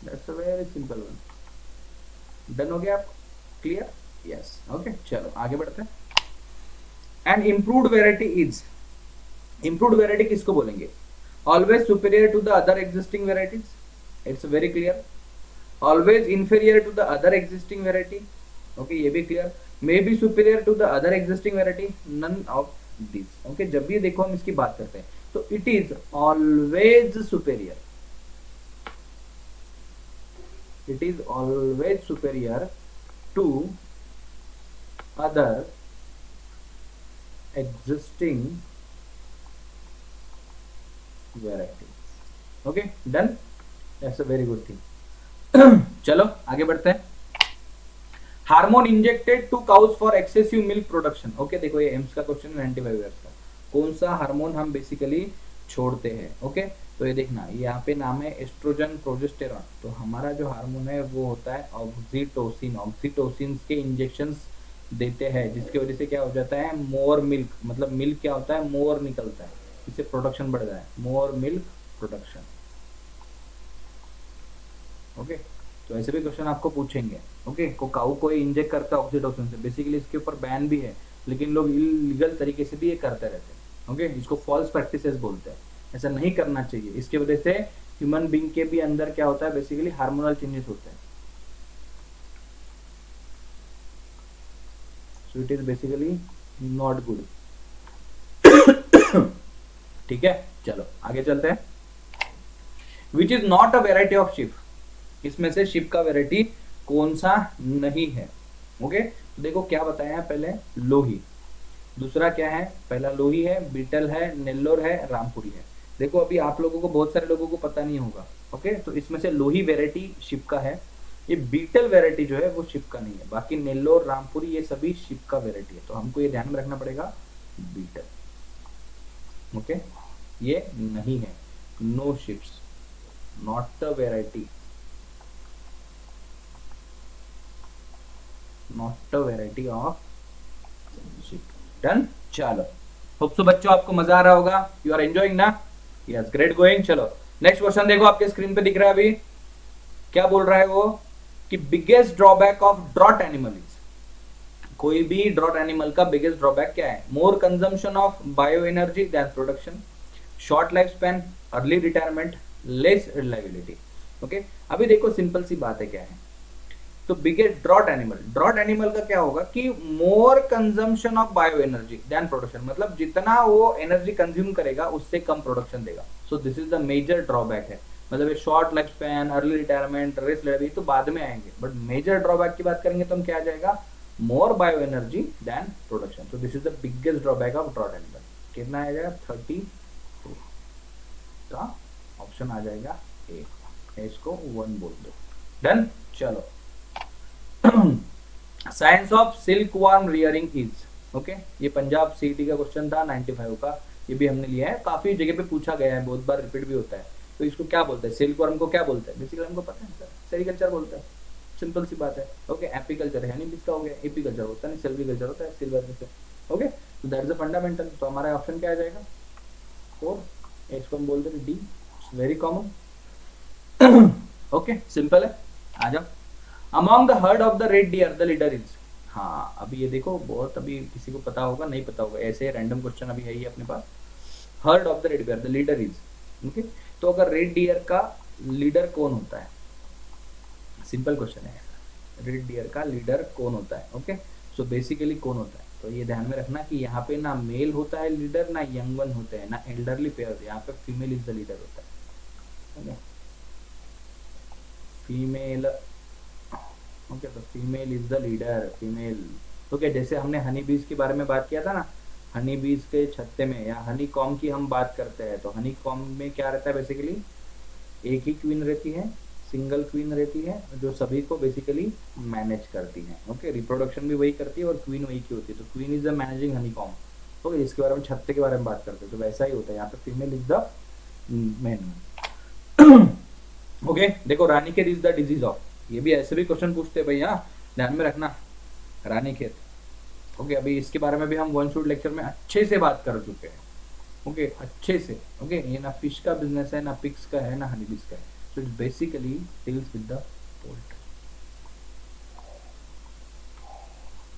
that's a very simple one. Done हो गया आप, क्लियर, यस, ओके, चलो आगे बढ़ते हैं। And improved variety is, improved variety किसको बोलेंगे, always superior to the other existing varieties, it's very clear. Always inferior to the other existing variety, okay, ये भी clear. May be superior to the other existing variety, none of this, okay. जब भी देखो हम इसकी बात करते हैं तो it is always superior, it is always superior to other existing varieties, okay, done, that's a very good thing। चलो आगे बढ़ते हैं। Hormone injected to cause for excessive milk production, okay, देखो ये एम्स का क्वेश्चन है 95 ईयर्स का, कौन सा हार्मोन हम बेसिकली छोड़ते हैं, ओके। तो ये देखना, यहाँ पे नाम है एस्ट्रोजन प्रोजेस्टेरॉन, तो हमारा जो हार्मोन है वो होता है ऑक्सीटोसिन। ऑक्सीटोसिन के इंजेक्शंस देते हैं, जिसकी वजह से क्या हो जाता है, मोर मिल्क, मतलब मिल्क क्या होता है, मोर निकलता है, इससे प्रोडक्शन बढ़ जाए, मोर मिल्क प्रोडक्शन, ओके। तो ऐसे भी क्वेश्चन आपको पूछेंगे, ओके। काऊ कोई इंजेक्ट करता है ऑक्सीटोसिन से, बेसिकली इसके ऊपर बैन भी है, लेकिन लोग इलीगल तरीके से भी ये करते रहते हैं, ओके। इसको फॉल्स प्रैक्टिसेस बोलते हैं, ऐसा नहीं करना चाहिए। इसके वजह से ह्यूमन बीइंग के भी अंदर क्या होता है, बेसिकली हार्मोनल चेंजेस होते हैं, so it is basically not good. ठीक है, चलो आगे चलते हैं। Which is not a variety of ship, इसमें से शिप का वेराइटी कौन सा नहीं है, ओके। तो देखो क्या बताया है पहले, लोही। दूसरा क्या है, पहला लोही है, बीटल है, नेल्लोर है, रामपुरी है। देखो अभी आप लोगों को, बहुत सारे लोगों को पता नहीं होगा। ओके, तो इसमें से लोही वेराइटी शिप का है, ये बीटल वेराइटी जो है वो शिप का नहीं है, बाकी नेल्लोर, रामपुरी ये सभी शिप का वेराइटी है, तो हमको ये ध्यान में रखना पड़ेगा बीटल। ओके, ये नहीं है, no ships, not the variety, not the variety of ship. Done, चलो, होप सो बच्चों आपको मजा आ रहा होगा, यू आर एंजॉइंग ना, यस, ग्रेट गोइंग। चलो नेक्स्ट क्वेश्चन देखो, आपके स्क्रीन पे दिख रहा है अभी, क्या बोल रहा है वो कि biggest drawback of drought animal is, कोई भी ड्रॉट एनिमल का बिगेस्ट ड्रॉबैक क्या है, more consumption of bioenergy than production, short life span, early retirement, less reliability. Okay, अभी देखो सिंपल सी बात है क्या है, तो बिगेस्ट ड्रॉट एनिमल का क्या होगा कि more consumption of bio energy than production, मतलब जितना वो एनर्जी कंज्यूम करेगा उससे कम प्रोडक्शन देगा। So this is the major drawback है, मतलब ये short life span, early retirement, रेस लेवी तो बाद में आएंगे, बट मेजर ड्रॉबैक की बात करेंगे तो हम क्या आ जाएगा, more bio energy than production. तो this is the biggest drawback of drought animal. कितना आ जाएगा, 30 का ऑप्शन आ जाएगा ए, इसको 1 बोल दो। डन, चलो science of silk warm rearing is, okay, ये पंजाब सीईटी का क्वेश्चन था 95 का, ये भी हमने लिया है, काफी जगह पे पूछा गया है, बहुत बार रिपीट भी होता है। तो इसको क्या बोलते हैं, सिल्क वर्म को क्या बोलते हैं, बेसिकली हमको पता है सर, सेरिकल्चर बोलते हैं, सिंपल सी बात है। ओके, एपीकल्चर है नहीं, इसका हो गया, एपीकल्चर होता नहीं, सिल्वीकल्चर होता है सिल्वर में से। ओके, तो दैट इज द फंडामेंटल। तो हमारा ऑप्शन क्या आ जाएगा, 4, इसको हम बोलते हैं D, very common. Okay, simple है, आ जाओ। Among the herd of the red deer the leader is, हाँ अभी ये देखो, बहुत अभी किसी को पता होगा नहीं पता होगा, ऐसे रैंडम क्वेश्चन अभी है ही अपने पास। Heard of the red deer the leader is, okay, तो अगर रेड डियर का लीडर कौन होता है, सिंपल क्वेश्चन है, रेड डियर का लीडर कौन होता है। ओके, सो बेसिकली कौन होता है, तो ये ध्यान में रखना कि यहाँ पे ना मेल होता है लीडर, ना यंग वन होते हैं, ना एल्डरली पेयर, यहाँ पे फीमेल इज द लीडर होता है। ओके, फीमेल, ओके, तो female is the leader, female. Okay, जैसे हमने हनी बीज के बारे में बात किया था ना, हनी बीज के छत्ते में या हनी कॉम की हम बात करते हैं, तो हनी कॉम में क्या रहता है, बेसिकली एक ही क्वीन रहती है, सिंगल क्वीन रहती है, जो सभी को बेसिकली मैनेज करती है। ओके, रिप्रोडक्शन भी वही करती है और क्वीन वही की होती है, तो queen is the managing Honey com. Okay, इसके बारे में छत्ते के बारे में बात करते हैं, तो वैसा ही होता है, यहाँ पे female is the man. Okay, देखो रानी खेत इज द डिजीज ऑफ, ये भी ऐसे भी क्वेश्चन पूछते हैं भैया, ध्यान में रखना, रानी खेत। ओके, अभी इसके बारे में भी हम वन शूट लेक्चर में अच्छे से बात कर चुके हैं। ओके, अच्छे से। ओके, ये ना फिश का बिजनेस है, ना पिग्स का है, ना हनी बीज का है, so it's basically deals with the poultry.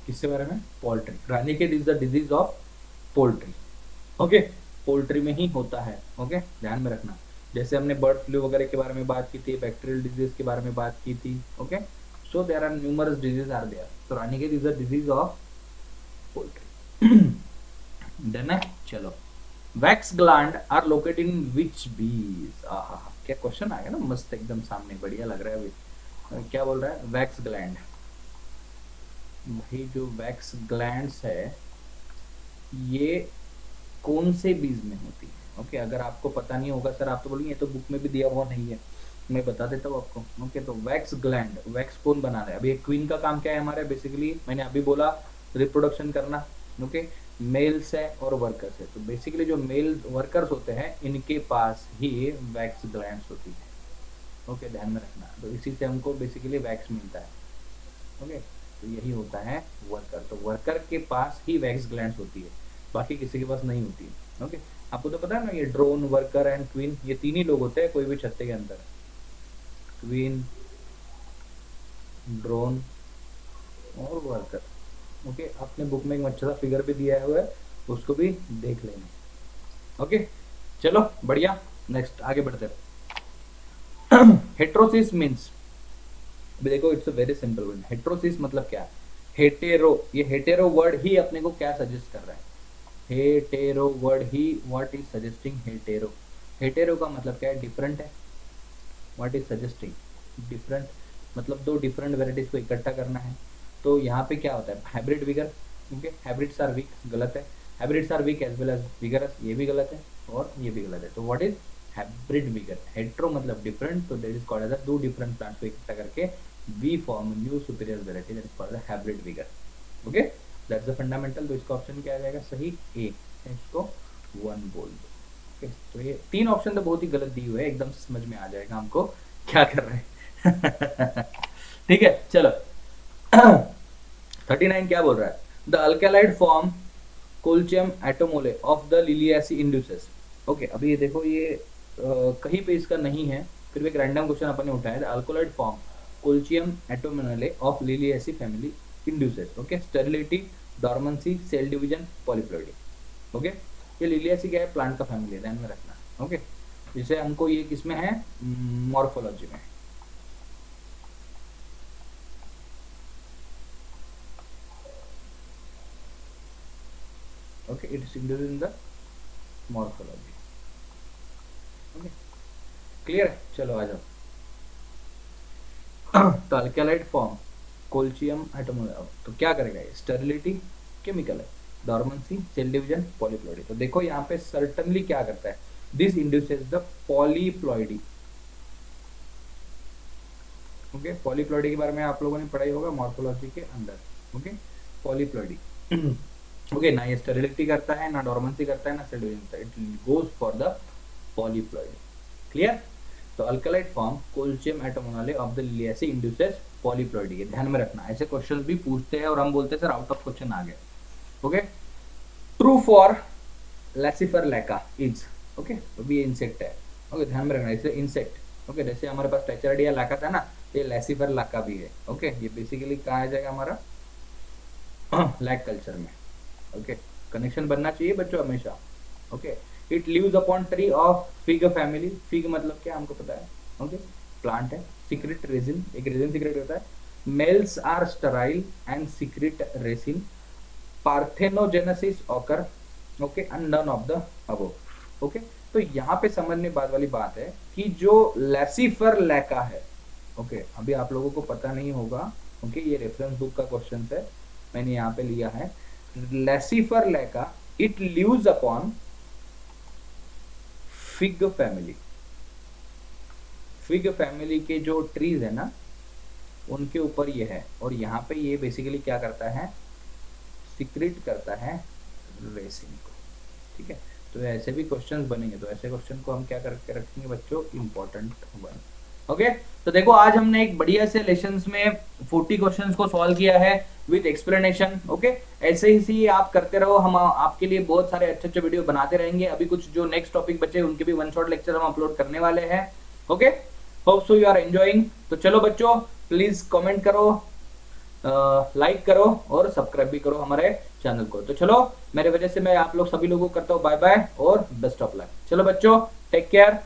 किसके बारे में, पोल्ट्री। रानी खेत is the disease of poultry. Okay, poultry में ही होता है। ओके, ध्यान में रखना, जैसे हमने बर्ड फ्लू वगैरह के बारे में बात की थी, बैक्टीरियल डिजीज के बारे में बात की थी। Okay, so there are numerous disease are there, तो Ranikhet is the disease of poultry. Done है, चलो। Wax gland are located in which bees, आहा क्या क्वेश्चन आ गया ना, मस्त एकदम सामने, बढ़िया लग रहा है अभी। क्या बोल रहा है, वैक्स ग्लैंड, भाई जो वैक्स ग्लैंड्स है ये कौन से बीज में होती है। ओके, अगर आपको पता नहीं होगा सर, आप तो बोलेंगे तो बुक में भी दिया हुआ नहीं है, मैं बता देता हूँ आपको। ओके, तो वैक्स ग्लैंड, वैक्स कौन बना रहा है, अभी एक क्वीन का काम क्या है हमारे, बेसिकली मैंने अभी बोला रिप्रोडक्शन करना। ओके, मेल्स है और वर्कर्स है, तो बेसिकली जो मेल वर्कर्स होते हैं इनके पास ही वैक्स ग्लैंड्स होती है। ओके, ध्यान में रखना, तो इसी से हमको बेसिकली वैक्स मिलता है। ओके, तो यही होता है वर्कर, तो वर्कर के पास ही वैक्स ग्लैंड्स होती है, बाकी किसी के पास नहीं होती है। ओके, आपको तो पता है ना, ये ड्रोन, वर्कर एंड क्वीन, ये तीन ही लोग होते हैं कोई भी छत्ते के अंदर, क्वीन, ड्रोन और वर्कर। ओके, अपने बुक में एक अच्छा सा फिगर भी दिया हुआ है, उसको भी देख लेना। ओके, चलो बढ़िया, नेक्स्ट आगे बढ़ते हैं। हेट्रोसिस मीन्स, देखो it's a very simple word, heterosis मतलब क्या, हेटेरो, ये हेटेरो वर्ड ही अपने को क्या सजेस्ट कर रहा है, hetero word he what is suggesting, hetero, hetero का मतलब क्या है, डिफरेंट है, व्हाट इज सजेस्टिंग, डिफरेंट, मतलब दो डिफरेंट वेराइटीज को इकट्ठा करना है। तो यहाँ पे क्या होता है, hybrid vigour, okay, hybrids are weak, गलत है। Hybrids are weak as well as vigorous, ये भी गलत है और ये भी गलत है। तो what is hybrid vigour? Hetero मतलब डिफरेंट, तो दैट इज कॉल्ड एज दो डिफरेंट प्लांट्स को इकट्ठा करके we form new superior variety, that is called as hybrid vigour. Okay, that's the fundamental. तो इसका ऑप्शन क्या आ जाएगा? सही ए, इसको 1 बोल दो। ओके, तो ये 3 ऑप्शन तो बहुत ही गलत दिए हुए हैं, एकदम से समझ में आ जाएगा हमको क्या कर रहे हैं। ठीक है, चलो। 39 क्या बोल रहा है? The alkaloid form Colchicum autumnale of the Liliaceae induces. Okay, अभी ये देखो, ये कहीं पे इसका नहीं है, फिर भी एक रैंडम क्वेश्चन अपन ने उठाया। The alkaloid form Colchicum autumnale of Liliaceae family induces. Okay, sterility, dormancy, cell division, polyploidy. Okay, ये लिलियासी क्या है? प्लांट का फैमिली है, ध्यान में रखना। ओके, जिसे हमको ये किसमें है? मॉर्फोलॉजी में। Okay, it is included in the morphology. Okay, clear है? चलो आ जाओ। तो अल्केलाइड फॉर्म कोल्चियम एटोमोले, तो क्या करेगा ये? स्टेरिलिटी, केमिकल है, डॉर्मेंसी, सेल डिवीजन, पॉलीप्लॉइडी। तो देखो यहाँ पे सर्टनली क्या करता है? This induces the polyploidy. Okay, polyploidy के बारे में आप लोगों ने पढ़ाई होगा मॉर्फोलॉजी के अंदर। Okay, polyploidy. ओके, ना ये स्टेरिलिटी करता है, ना डॉर्मेंसी करता है, ना सेल डिवीजन करता है, it goes for the polyploidy. Clear? तो alkaloid form Colchicum autumnale of the Liliaceae induces polyploidy. ध्यान में रखना, ऐसे क्वेश्चंस भी पूछते हैं और हम बोलते हैं सर आउट ऑफ क्वेश्चन आ गए। ओके, ट्रू फॉर लैसिफर लैका इज। ओके, तो भी ये इंसेक्ट है। ओके, ध्यान में रखना, इसे इंसेक्ट। ओके, जैसे हमारे पास टेचरिडिया लाका था ना, ये लैसिफर लाका भी है। ओके, ये बेसिकली कहाँ आ जाएगा हमारा? लैक कल्चर में। ओके, कनेक्शन बनना चाहिए बच्चों हमेशा। Okay, it lives upon tree of fig family. Fig मतलब क्या हमको पता है? ओके, प्लांट है। सीक्रेट रेजिन, एक रेजिन सीक्रेट होता है। Males are sterile and secrete resin. Parthenogenesis occur. Okay, and none of the above. Okay, तो यहाँ पे समझने बाद वाली बात है कि जो लैसिफर लैका है, ओके, अभी आप लोगों को पता नहीं होगा, ओके, ये रेफरेंस बुक का क्वेश्चन है, मैंने यहाँ पे लिया है। लैसिफर लैका it lives upon fig family. Fig family के जो ट्रीज है ना, उनके ऊपर ये है, और यहाँ पे ये बेसिकली क्या करता है? सीक्रेट करता है रेसिन को। ठीक है, तो ऐसे भी क्वेश्चंस बनेंगे, तो ऐसे क्वेश्चन को हम क्या करके रखेंगे बच्चों? Important one. ओके, तो देखो आज हमने एक बढ़िया से लेसन्स में 40 क्वेश्चंस को सॉल्व किया है विद एक्सप्लेनेशन। ओके, ऐसे ही आप करते रहो, हम आपके लिए बहुत सारे अच्छे अच्छे वीडियो बनाते रहेंगे। अभी कुछ जो नेक्स्ट टॉपिक बचे उनके भी 1 शॉट लेक्चर हम अपलोड करने वाले हैं। Okay, hope so you are enjoying. तो चलो बच्चों, प्लीज कमेंट करो, लाइक करो और सब्सक्राइब भी करो हमारे चैनल को। तो चलो, मेरे वजह से मैं आप लोग सभी लोगों को करता हूँ बाय बाय और बेस्ट ऑफ लक। चलो बच्चों, टेक केयर।